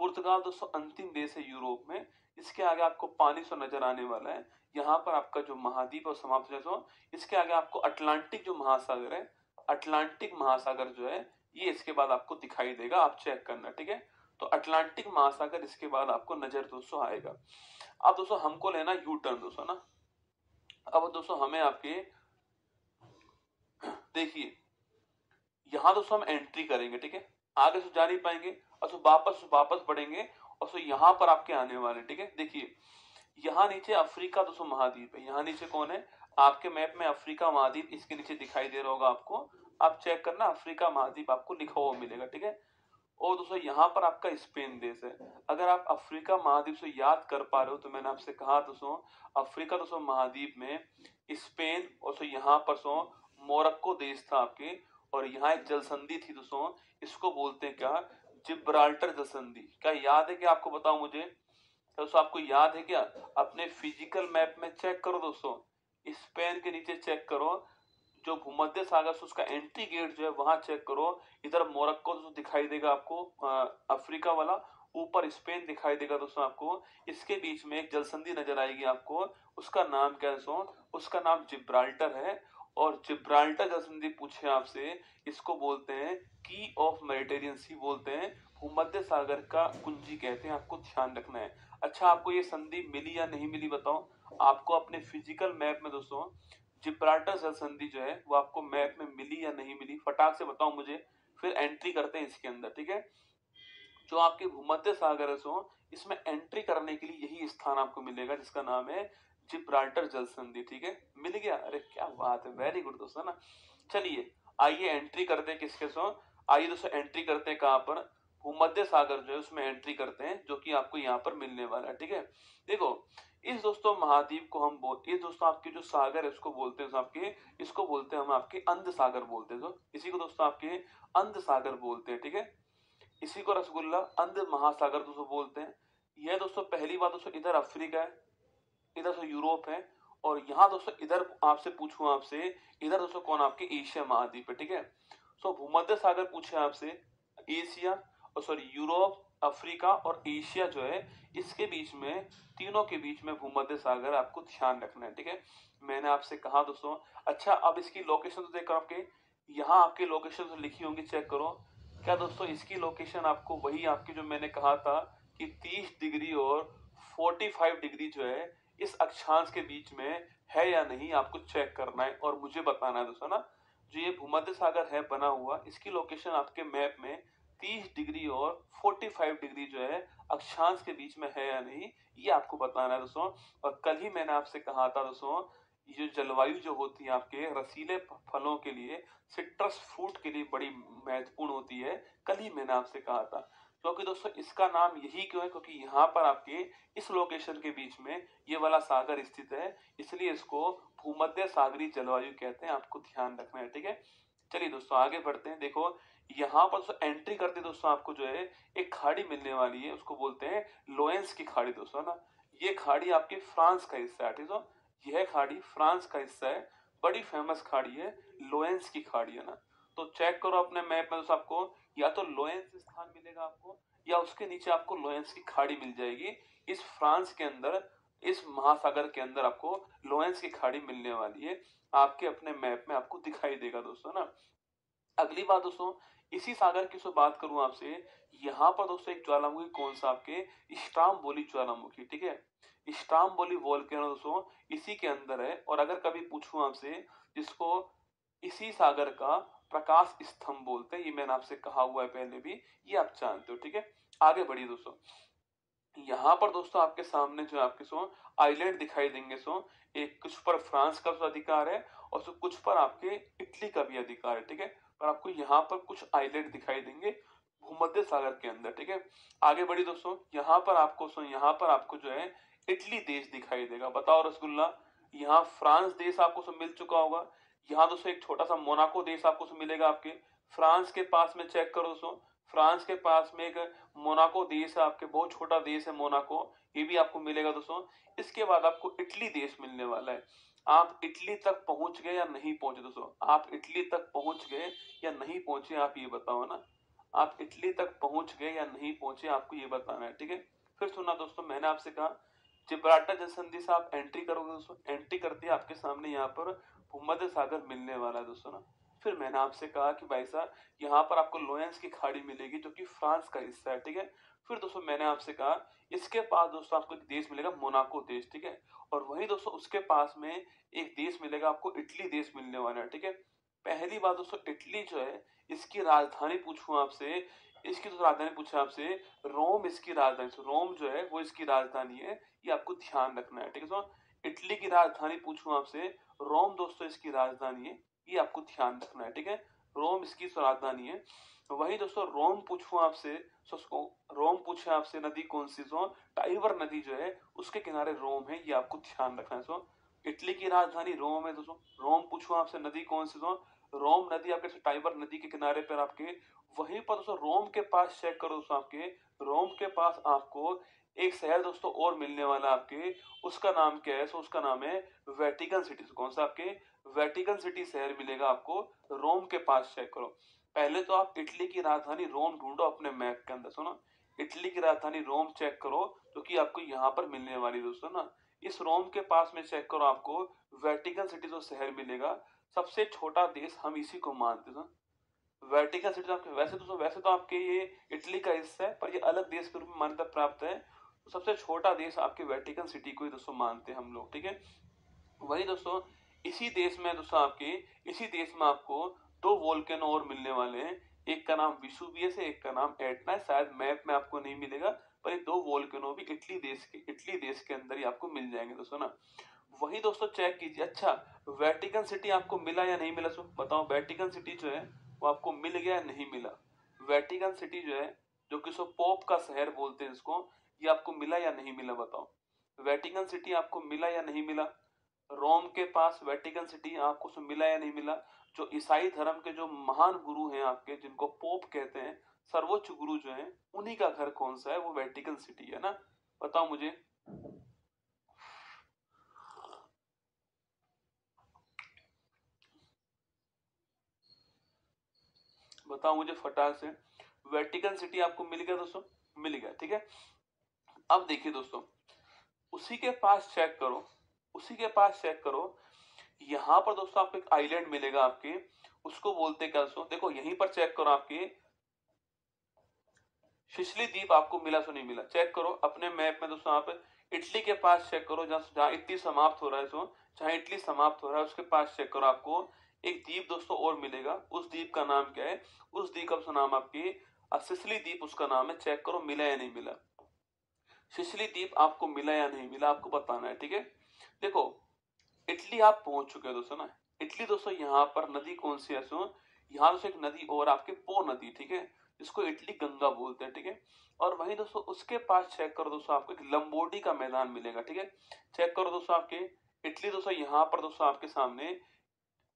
[SPEAKER 1] पुर्तगाल दोस्तों अंतिम देश है यूरोप में। इसके आगे आपको पानी से नजर आने वाला है, यहाँ पर आपका जो महाद्वीप है समाप्त हो जाएगा। इसके आगे आपको अटलांटिक जो महासागर है, अटलांटिक महासागर जो है ये इसके बाद आपको दिखाई देगा, आप चेक करना, ठीक है। तो अटलांटिक महासागर इसके बाद आपको नजर दोस्तों आएगा। अब दोस्तों हमको लेना यू टर्न दोस्तों ना। अब दोस्तों हमें आपके देखिए यहां दोस्तों हम एंट्री करेंगे, ठीक है, आगे से जा नहीं पाएंगे और तो वापस बढ़ेंगे और तो यहां पर आपके आने वाले, ठीक है। देखिए यहाँ नीचे अफ्रीका दोस्तों महाद्वीप है, यहाँ नीचे कौन है आपके मैप में, अफ्रीका महाद्वीप इसके नीचे दिखाई दे रहा होगा आपको, आप चेक करना अफ्रीका महाद्वीप आपको लिखा हुआ मिलेगा, ठीक है। और दोस्तों यहाँ पर आपका स्पेन देश है। अगर आप अफ्रीका महाद्वीप से याद कर पा रहे हो तो मैंने आपसे कहा दोस्तों अफ्रीका दोस्तों महाद्वीप में स्पेन और सो यहाँ पर सो मोरक्को देश था आपके, और यहाँ एक जल संधि थी दोस्तों, इसको बोलते हैं क्या, जिब्राल्टर जल संधि। क्या याद है कि आपको बताओ मुझे, तो दोस्तों आपको याद है क्या, अपने फिजिकल मैप में चेक करो दोस्तों, स्पेन के नीचे चेक करो, जो भूमध्य सागर से उसका एंट्री गेट जो है वहां चेक करो, इधर मोरक्को जो दिखाई देगा आपको, अफ्रीका वाला, ऊपर स्पेन दिखाई देगा दोस्तों आपको, इसके बीच में एक जलसंधि नजर आएगी आपको, उसका नाम क्या है दोस्तों, उसका नाम जिब्राल्टर है। और जिब्राल्टर जलसंधि पूछे आपसे, इसको बोलते हैं की ऑफ मेडिटेरियन सी बोलते हैं, भूमध्य सागर का कुंजी कहते हैं, आपको ध्यान रखना है। अच्छा आपको ये संधि मिली या नहीं मिली बताओ, आपको अपने फिजिकल मैप में दोस्तों जिब्राल्टर जल संधि जो है वो आपको मैप में मिली या नहीं मिली, फटाक से बताओ मुझे, फिर एंट्री करते हैं इसके अंदर, ठीक है। जो आपके भूमध्य सागर है सो इसमें एंट्री करने के लिए यही स्थान आपको मिलेगा जिसका नाम है जिब्राल्टर जल संधि, ठीक है। मिल गया, अरे क्या बात है, वेरी गुड दोस्तों ना। चलिए आइए एंट्री करते हैं किसके सो, आइए दोस्तों एंट्री करते हैं कहां पर, भूमध्य सागर जो है उसमें एंट्री करते हैं, जो कि आपको यहाँ पर मिलने वाला है, ठीक है। देखो इस दोस्तों महाद्वीप को हम बोलते, ये दोस्तों आपके जो सागर है उसको बोलते हैं आपके, इसको बोलते हैं हम आपके अंध सागर बोलते हैं, तो इसी को दोस्तों आपके अंध सागर बोलते हैं, ठीक है। इसी को रसगुल्ला अंध महासागर दोस्तों बोलते हैं। यह दोस्तों पहली बात दोस्तों इधर अफ्रीका है, इधर से यूरोप है, और यहाँ दोस्तों इधर आपसे पूछूं आपसे, इधर दोस्तों कौन आपके एशिया महाद्वीप है, ठीक है। सो भूमध्य सागर पूछे आपसे, एशिया और सॉरी यूरोप, अफ्रीका और एशिया जो है इसके बीच में, तीनों के बीच में भूमध्य सागर आपको ध्यान रखना है, ठीक है। मैंने आपसे कहा दोस्तों। अच्छा अब इसकी लोकेशन तो देखो, आपके यहाँ आपके लोकेशन तो लिखी होंगी, चेक करो। क्या दोस्तों इसकी लोकेशन आपको वही आपकी जो मैंने कहा था कि 30 डिग्री और 45 डिग्री जो है इस अक्षांश के बीच में है या नहीं, आपको चेक करना है और मुझे बताना है दोस्तों ना। जो ये भूमध्य सागर है बना हुआ, इसकी लोकेशन आपके मैप में 30 डिग्री और 45 डिग्री जो है अक्षांश के बीच में है या नहीं, ये आपको बताना है दोस्तों। और कल ही मैंने आपसे कहा था दोस्तों, ये जो जलवायु जो होती है आपके रसीले फलों के लिए, सिट्रस फ्रूट के लिए बड़ी महत्वपूर्ण होती है, कल ही मैंने आपसे कहा था। क्योंकि दोस्तों इसका नाम यही क्यों है, क्योंकि यहाँ पर आपके इस लोकेशन के बीच में ये वाला सागर स्थित है, इसलिए इसको भूमध्य सागरीय जलवायु कहते हैं, आपको ध्यान रखना है, ठीक है। चलिए दोस्तों आगे बढ़ते हैं। देखो यहाँ पर दोस्तों एंट्री करते दोस्तों आपको जो है एक खाड़ी मिलने वाली है, उसको बोलते हैं लोएंस की खाड़ी दोस्तों ना। ये खाड़ी आपके फ्रांस का हिस्सा है, ठीक है। यह खाड़ी फ्रांस का हिस्सा है, बड़ी फेमस खाड़ी है, लोएंस की खाड़ी है ना। तो चेक करो अपने मैप में दोस्तों, आपको या तो लोएंस स्थान मिलेगा आपको, या उसके नीचे आपको लोएंस की खाड़ी मिल जाएगी। इस फ्रांस के अंदर, इस महासागर के अंदर आपको लोएंस की खाड़ी मिलने वाली है, आपके अपने मैप में आपको दिखाई देगा दोस्तों ना। अगली बात दोस्तों, इसी सागर की सो बात करूं आपसे, यहाँ पर दोस्तों एक ज्वालामुखी कौन सा आपके स्ट्रामबोली ज्वालामुखी, ठीक है। स्ट्रामबोली वोल्केनो दोस्तों इसी के अंदर है। और अगर कभी पूछूं आपसे, जिसको इसी सागर का प्रकाश स्तंभ बोलते हैं, ये मैंने आपसे कहा हुआ है पहले भी, ये आप जानते हो, ठीक है। आगे बढ़िए दोस्तों, यहाँ पर दोस्तों आपके सामने जो आपके सो आइलैंड दिखाई देंगे, सो एक कुछ पर फ्रांस का अधिकार है और सो कुछ पर आपके इटली का भी अधिकार है, ठीक है। पर आपको यहाँ पर कुछ आइलैंड दिखाई देंगे भूमध्य सागर के अंदर, ठीक है। आगे बढ़ी दोस्तों, यहाँ पर आपको जो है इटली देश दिखाई देगा। बताओ रसगुल्ला, यहाँ फ्रांस देश आपको सब मिल चुका होगा। यहाँ दोस्तों एक छोटा सा मोनाको देश आपको सब मिलेगा आपके फ्रांस के पास में। चेक करो दोस्तों, फ्रांस के पास में एक मोनाको देश है आपके, बहुत छोटा देश है मोनाको, ये भी आपको मिलेगा दोस्तों। इसके बाद आपको इटली देश मिलने वाला है। आप इटली तक पहुंच गए या नहीं पहुंचे दोस्तों, आप इटली तक पहुंच गए या नहीं पहुंचे, आप ये बताओ ना। आप इटली तक पहुंच गए या नहीं पहुंचे, आपको ये बताना है, ठीक है। फिर सुना दोस्तों, मैंने आपसे कहा जिब्राल्टर जलसंधि से आप एंट्री करोगे दोस्तों, एंट्री करते ही आपके सामने यहाँ पर भूमध्य सागर मिलने वाला है दोस्तों ना। फिर मैंने आपसे कहा कि भाई साहब यहाँ पर आपको लोरेंस की खाड़ी मिलेगी जो कि फ्रांस का हिस्सा है, ठीक है। फिर दोस्तों मैंने आपसे कहा इसके पास दोस्तों आपको एक देश मिलेगा मोनाको देश, ठीक है। और वही दोस्तों उसके पास में एक देश मिलेगा आपको इटली देश मिलने वाला है, ठीक है। पहली बात दोस्तों, इटली जो है इसकी राजधानी पूछूं आपसे, इसकी तो राजधानी पूछे आपसे, रोम इसकी राजधानी, रोम जो है वो इसकी राजधानी है, ये आपको ध्यान रखना है, ठीक है। इटली की राजधानी पूछूं आपसे, रोम दोस्तों इसकी राजधानी है, ये आपको ध्यान रखना है, ठीक है। रोम इसकी राजधानी है। वही दोस्तों रोम पूछूं आपसे, रोम पूछे आपसे नदी कौन सी, टाइबर नदी जो है उसके किनारे रोम है, ये आपको ध्यान रखना है। इटली की राजधानी रोम है दोस्तों। रोम पूछूं आपसे नदी कौन सी, रोम नदी आपके टाइबर नदी के किनारे पर आपके, वहीं पर दोस्तों रोम के पास चेक करो दोस्तों, आपके रोम के पास आपको एक शहर दोस्तों और मिलने वाला आपके, उसका नाम क्या है, उसका नाम है वेटिकन सिटी। कौन सा आपके वेटिकन सिटी शहर मिलेगा आपको रोम के पास। चेक करो, पहले तो आप इटली की राजधानी रोम ढूंढो अपने मैप के अंदर, सुनो इटली की राजधानी रोम चेक करो जो कि आपको यहाँ पर मिलने वाली दोस्तों ना। इस रोम के पास में चेक करो, आपको वेटिकन सिटी जो शहर मिलेगा। सबसे छोटा देश हम इसी को मानते हैं, वेटिकन सिटी। आपके वैसे तो आपके ये इटली का हिस्सा है, पर ये अलग देश के रूप में मान्यता प्राप्त है। तो सबसे छोटा देश आपके वेटिकन सिटी को ही दोस्तों मानते हैं हम लोग, ठीक है। वही दोस्तों इसी देश में दोस्तों आपके, इसी देश में आपको दो वोल्केनो और मिलने वाले हैं। एक का नाम विसुवियस है, एक का नाम एटना है। शायद मैप में आपको नहीं मिलेगा, पर ये दो वोल्केनो भी इटली देश के अंदर ही आपको मिल जाएंगे दोस्तों ना। वही दोस्तों चेक कीजिए। अच्छा, वेटिकन सिटी आपको मिला या नहीं मिला, बताओ वेटिकन सिटी जो है वो आपको मिल गया या नहीं मिला। वेटिकन सिटी जो है, जो कि पोप का शहर बोलते हैं इसको, ये आपको मिला या नहीं मिला, बताओ वेटिकन सिटी आपको मिला या नहीं मिला। रोम के पास वेटिकन सिटी आपको मिला या नहीं मिला। जो ईसाई धर्म के जो महान गुरु हैं आपके, जिनको पोप कहते हैं, सर्वोच्च गुरु जो हैं, उन्हीं का घर कौन सा है, वो वेटिकन सिटी है ना। बताओ मुझे, बताओ मुझे फटाक से। वेटिकन सिटी आपको मिल गया दोस्तों, मिल गया, ठीक है। अब देखिए दोस्तों, उसी के पास चेक करो, उसी के पास चेक करो, यहां पर दोस्तों आपको एक आइलैंड मिलेगा आपके, उसको बोलते क्या दोस्तों, देखो यहीं पर चेक करो, आपके सिसिली द्वीप आपको मिला सो नहीं मिला। चेक करो अपने मैप में दोस्तों, आप इटली के पास चेक करो, जहां इटली समाप्त हो रहा है, जहां इटली समाप्त हो रहा है उसके पास चेक करो, आपको एक द्वीप दोस्तों और मिलेगा। उस द्वीप का नाम क्या है, उस द्वीप का नाम आपकी सिसिली द्वीप उसका नाम है। चेक करो मिला या नहीं मिला, सिसिली द्वीप आपको मिला या नहीं मिला, आपको बताना है, ठीक है। देखो इटली आप पहुंच चुके हो दोस्तों ना। इटली दोस्तों यहाँ पर नदी कौन सी है, यहाँ दोस्तों एक नदी और आपके पो नदी, ठीक है, जिसको इटली गंगा बोलते हैं, ठीक है। और वहीं दोस्तों उसके पास चेक करो दोस्तों, आपको एक लंबोडी का मैदान मिलेगा, ठीक है। चेक करो दोस्तों, आपके इटली दोस्तों यहाँ पर दोस्तों आपके सामने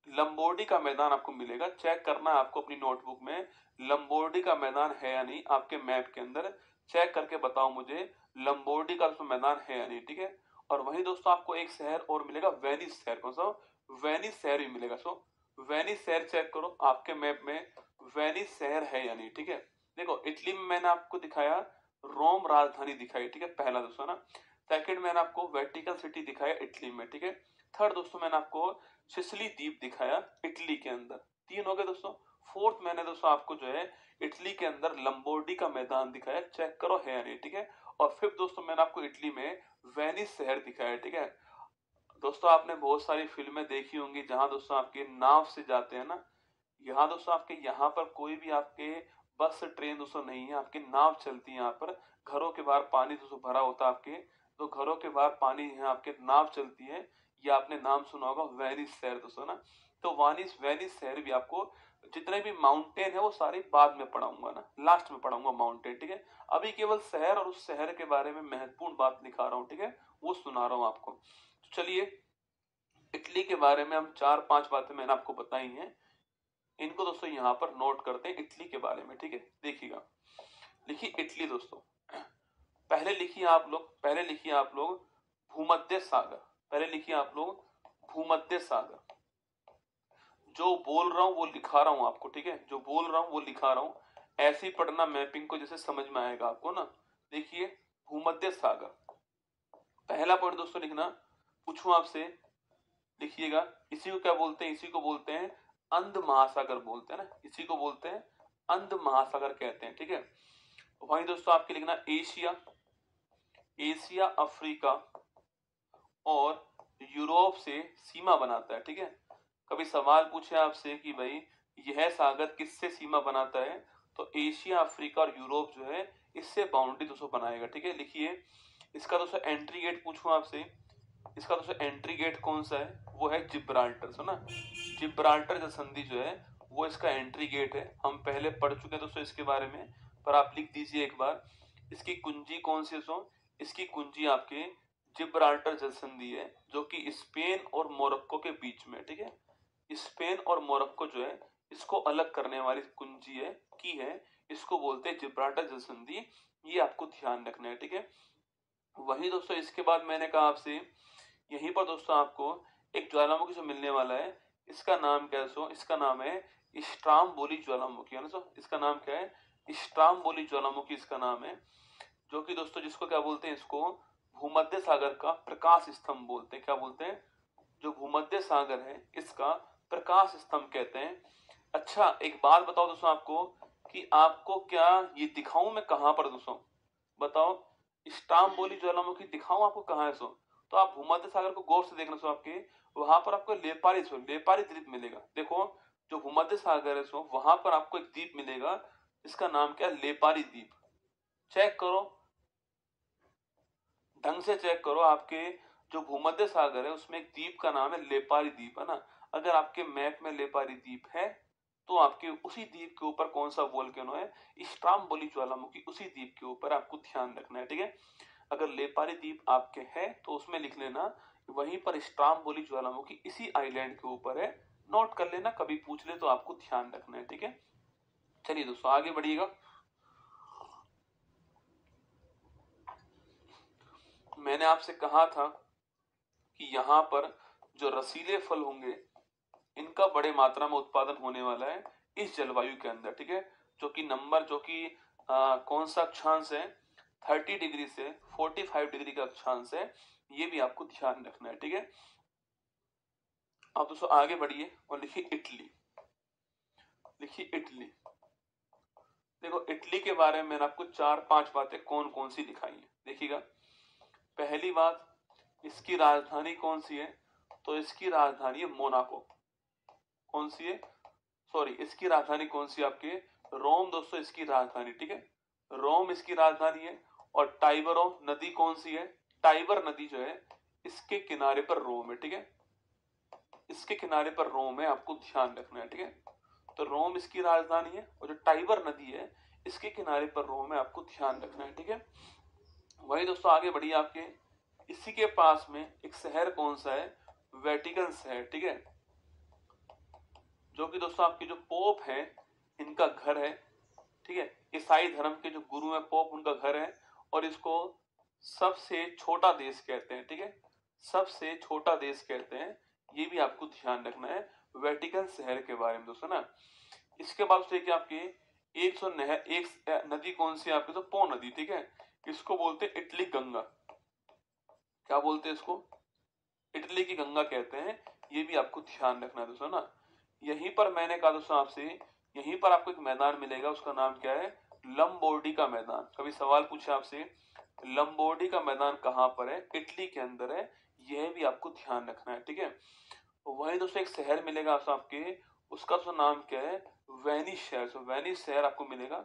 [SPEAKER 1] लंबोर्डी का मैदान आपको मिलेगा। चेक करना है आपको अपनी नोटबुक में, लंबोर्डी का मैदान है या नहीं आपके मैप के अंदर। चेक करके बताओ मुझे लंबोर्डी का मैदान है या नहीं, ठीक है। और वहीं दोस्तों आपको एक शहर और मिलेगा, वेनिस शहर। कौन सा, वेनिस शहर भी मिलेगा। वेनिस शहर चेक करो आपके मैप में, वेनिस शहर है या नहीं, ठीक है। देखो इटली में मैंने आपको दिखाया रोम राजधानी दिखाई, ठीक है, पहला दोस्तों ना। सेकंड मैंने आपको वेटिकन सिटी दिखाया इटली में, ठीक है। थर्ड दोस्तों मैंने आपको सिसिली द्वीप दिखाया इटली के अंदर। तीन हो गए दोस्तों। फोर्थ मैंने दोस्तों आपको जो है इटली के अंदर लंबोर्डी का मैदान दिखाया, चेक करो है या नहीं, ठीक है। और फिफ्थ दोस्तों मैंने आपको इटली में वेनिस शहर दिखाया, ठीक है। दोस्तों आपने बहुत सारी फिल्में देखी होंगी जहां दोस्तों आपके नाव से जाते हैं ना, यहाँ दोस्तों आपके यहाँ पर कोई भी आपके बस ट्रेन दोस्तों नहीं है, आपकी नाव चलती है यहाँ पर। घरों के बाहर पानी दोस्तों भरा होता है आपके, तो घरों के बाहर पानी है आपके, नाव चलती है। ये आपने नाम सुना होगा वेनिस शहर दोस्तों ना। तो वानिस वेनिस शहर भी आपको, जितने भी माउंटेन है वो सारे बाद में पढ़ाऊंगा ना, लास्ट में पढ़ाऊंगा माउंटेन, ठीक है। अभी केवल शहर और उस शहर के बारे में महत्वपूर्ण बात दिखा रहा हूँ, ठीक है, वो सुना रहा हूँ आपको। तो चलिए, इटली के बारे में हम 4-5 बातें मैंने आपको बताई हैं, इनको दोस्तों यहाँ पर नोट करते हैं इटली के बारे में, ठीक है। देखिएगा, लिखिए इटली दोस्तों। पहले लिखिए आप लोग भूमध्य सागर। पहले लिखिए आप लोग भूमध्य सागर। जो बोल रहा हूं वो लिखा रहा हूं आपको, ठीक है, जो बोल रहा हूं वो लिखा रहा हूं। ऐसे ही पढ़ना मैपिंग को, जैसे समझ में आएगा आपको ना। देखिए, भूमध्य सागर, पहला पॉइंट दोस्तों लिखना, पूछूं आपसे, लिखिएगा, इसी को क्या बोलते हैं? इसी को बोलते हैं अंध महासागर बोलते हैं ना, इसी को बोलते हैं अंध महासागर कहते हैं, ठीक है। वहीं दोस्तों आपके लिखना एशिया, एशिया अफ्रीका और यूरोप से सीमा बनाता है, ठीक है। कभी सवाल पूछे आपसे कि भाई यह सागर किससे सीमा बनाता है, तो एशिया अफ्रीका और यूरोप जो है इससे बाउंड्री दोस्तों बनाएगा, ठीक है। लिखिए, इसका दोस्तों एंट्री गेट पूछूं आपसे, इसका दोस्तों एंट्री गेट कौन सा है? वो है जिब्राल्टर, सुना, जिब्राल्टर जो संधि जो है वो इसका एंट्री गेट है। हम पहले पढ़ चुके हैं दोस्तों इसके बारे में, पर आप लिख दीजिए एक बार। इसकी कुंजी कौन सी है? इसकी कुंजी आपके जिब्राल्टर जल संधि है, जो कि स्पेन और मोरक्को के बीच में, ठीक है। स्पेन और मोरक्को जो है इसको अलग करने वाली कुंजी है, की है, इसको बोलते हैं जिब्राल्टर जल संधि। ये आपको ध्यान रखना है, ठीक है। वही दोस्तों इसके बाद मैंने कहा आपसे, यहीं पर दोस्तों आपको एक ज्वालामुखी से मिलने वाला है। इसका नाम क्या है? इसका नाम है स्ट्रामबोली ज्वालामुखी, है ना। इसका नाम क्या है? स्ट्रामबोली ज्वालामुखी इसका नाम है, जो कि दोस्तों जिसको क्या बोलते हैं? इसको भूमध्य सागर का प्रकाश स्तंभ बोलते हैं। क्या बोलते हैं? जो भूमध्य सागर है इसका प्रकाश स्तंभ कहते हैं। अच्छा, एक बात बताओ दोस्तों आपको, कि आपको क्या ये दिखाऊं मैं कहां पर दोस्तों? बताओ, स्ट्रामबोली ज्वालामुखी दिखाऊं आपको कहां है? तो आप भूमध्य सागर को गौर से देखना, आपके वहां पर आपको लेपारी द्वीप मिलेगा। देखो, जो भूमध्य सागर है वहां पर आपको एक द्वीप मिलेगा, इसका नाम क्या है? लेपारी द्वीप। चेक करो, ढंग से चेक करो, आपके जो भूमध्य सागर है उसमें एक द्वीप का नाम है लेपारी द्वीप, है ना। अगर आपके मैप में लेपारी द्वीप है तो आपके उसी द्वीप के ऊपर कौन सा वोल्केनो है? स्ट्रामबोली ज्वालामुखी, उसी द्वीप के ऊपर आपको ध्यान रखना है, ठीक है। अगर लेपारी द्वीप आपके है तो उसमें लिख लेना, वहीं पर स्ट्रामबोली ज्वालामुखी इसी आइलैंड के ऊपर है। नोट कर लेना, कभी पूछ ले तो आपको ध्यान रखना है, ठीक है। चलिए दोस्तों आगे बढ़िएगा। मैंने आपसे कहा था कि यहाँ पर जो रसीले फल होंगे इनका बड़े मात्रा में उत्पादन होने वाला है इस जलवायु के अंदर, ठीक है। जो कि कौन सा अक्षांश है? 30 डिग्री से 45 डिग्री का अक्षांश है, ये भी आपको ध्यान रखना है, ठीक है। अब दोस्तों आगे बढ़िए और लिखिए इटली। लिखिए इटली। देखो, इटली के बारे में मैंने आपको 4-5 बातें कौन कौन सी दिखाई है, देखिएगा। पहली बात, इसकी राजधानी कौन सी है? तो इसकी राजधानी है मोनाको। कौन सी है? इसकी राजधानी कौन सी? आपके रोम दोस्तों इसकी राजधानी, ठीक है। रोम इसकी राजधानी है। और टाइबरो नदी कौन सी है? टाइबर नदी जो है इसके किनारे पर रोम है, ठीक है। इसके किनारे पर रोम है, आपको ध्यान रखना है, ठीक है। तो रोम इसकी राजधानी है और जो टाइबर नदी है इसके किनारे पर रोम है, आपको ध्यान रखना है, ठीक है। वही दोस्तों आगे बढ़िए, आपके इसी के पास में एक शहर कौन सा है? वेटिकन शहर, ठीक है, जो कि दोस्तों आपके जो पोप है इनका घर है, ठीक है। ईसाई धर्म के जो गुरु है पोप, उनका घर है। और इसको सबसे छोटा देश कहते हैं, ठीक है, सबसे छोटा देश कहते हैं। ये भी आपको ध्यान रखना है वेटिकन शहर के बारे में दोस्तों ना। इसके बाद देखिए, आपके एक नदी कौन सी है आपकी? तो पो नदी, ठीक है। इसको बोलते हैं इटली गंगा। क्या बोलते हैं इसको? इटली की गंगा कहते हैं। ये भी आपको ध्यान रखना है दोस्तों ना। यहीं पर मैंने कहा दोस्तों आपसे यहीं पर आपको एक मैदान मिलेगा, उसका नाम क्या है? लंबोर्डी का मैदान। कभी सवाल पूछा आपसे लंबोर्डी का मैदान कहाँ पर है? इटली के अंदर है, यह भी आपको ध्यान रखना है, ठीक है। वहीं दोस्तों एक शहर मिलेगा आपके, उसका तो नाम क्या है? वेनिस शहर। तो वेनिस शहर आपको मिलेगा।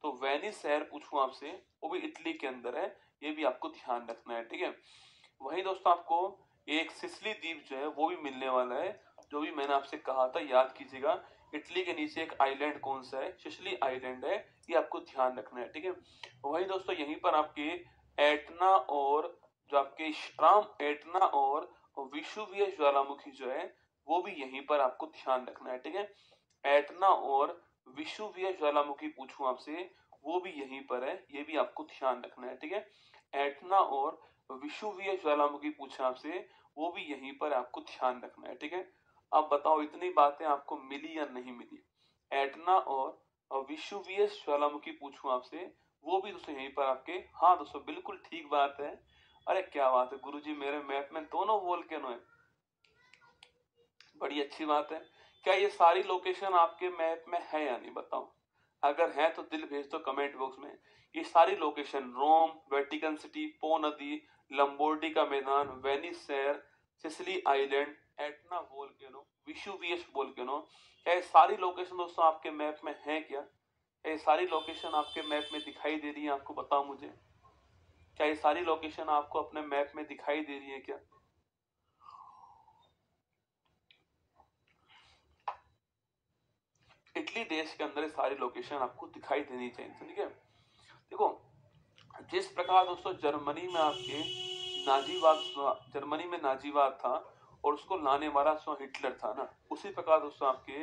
[SPEAKER 1] तो वेनिस शहर पूछूं आपसे, वो भी इटली के अंदर है, ये भी आपको ध्यान रखना है, ठीक है। वहीं दोस्तों आपको एक सिसिली द्वीप जो है वो भी मिलने वाला है, जो भी मैंने आपसे कहा था, याद कीजिएगा। इटली के नीचे एक आइलैंड कौन सा है? सिसिली आइलैंड है, ये आपको ध्यान रखना है, ठीक है। वहीं दोस्तों यहीं पर आपके एटना और जो आपके स्ट्राम एटना और विषुवीय ज्वालामुखी जो है वो भी यहीं पर आपको ध्यान रखना है, ठीक है। एटना और विषुवीय ज्वालामुखी पूछूं आपसे, वो भी यहीं पर है, ये भी आपको ध्यान रखना है, ठीक है। एटना और विषुवीय ज्वालामुखी पूछा आपसे, वो भी यहीं पर आपको ध्यान रखना है, ठीक है। अब बताओ इतनी बातें आपको मिली या नहीं मिली? एटना और विषुवीय ज्वालामुखी पूछूं आपसे, वो भी दोस्तों यहीं पर आपके। हाँ दोस्तों बिल्कुल ठीक बात है। अरे क्या बात है गुरुजी, मेरे मैप में दोनों वोल्केनो है, बड़ी अच्छी बात है। क्या ये सारी लोकेशन आपके मैप में है या नहीं, बताओ। अगर है तो दिल भेज दो कमेंट बॉक्स में। ये सारी लोकेशन रोम, वेटिकन सिटी, पो नदी, लंबोर्डी का मैदान, वेनिस शहर, Sicily island, Etna volcano, Vesuvius volcano, क्या ये सारी लोकेशन दोस्तों आपके मैप में है? क्या ये सारी लोकेशन आपके मैप में दिखाई दे रही है आपको? बताओ मुझे, क्या ये सारी लोकेशन आपको अपने मैप में दिखाई दे रही है क्या? इटली देश के अंदर ये सारी लोकेशन आपको दिखाई देनी चाहिए, ठीक है। देखो जिस प्रकार दोस्तों जर्मनी में आपके नाजीवाद, जर्मनी में नाजीवाद था और उसको लाने वाला सो हिटलर था ना, उसी प्रकार दोस्तों आपके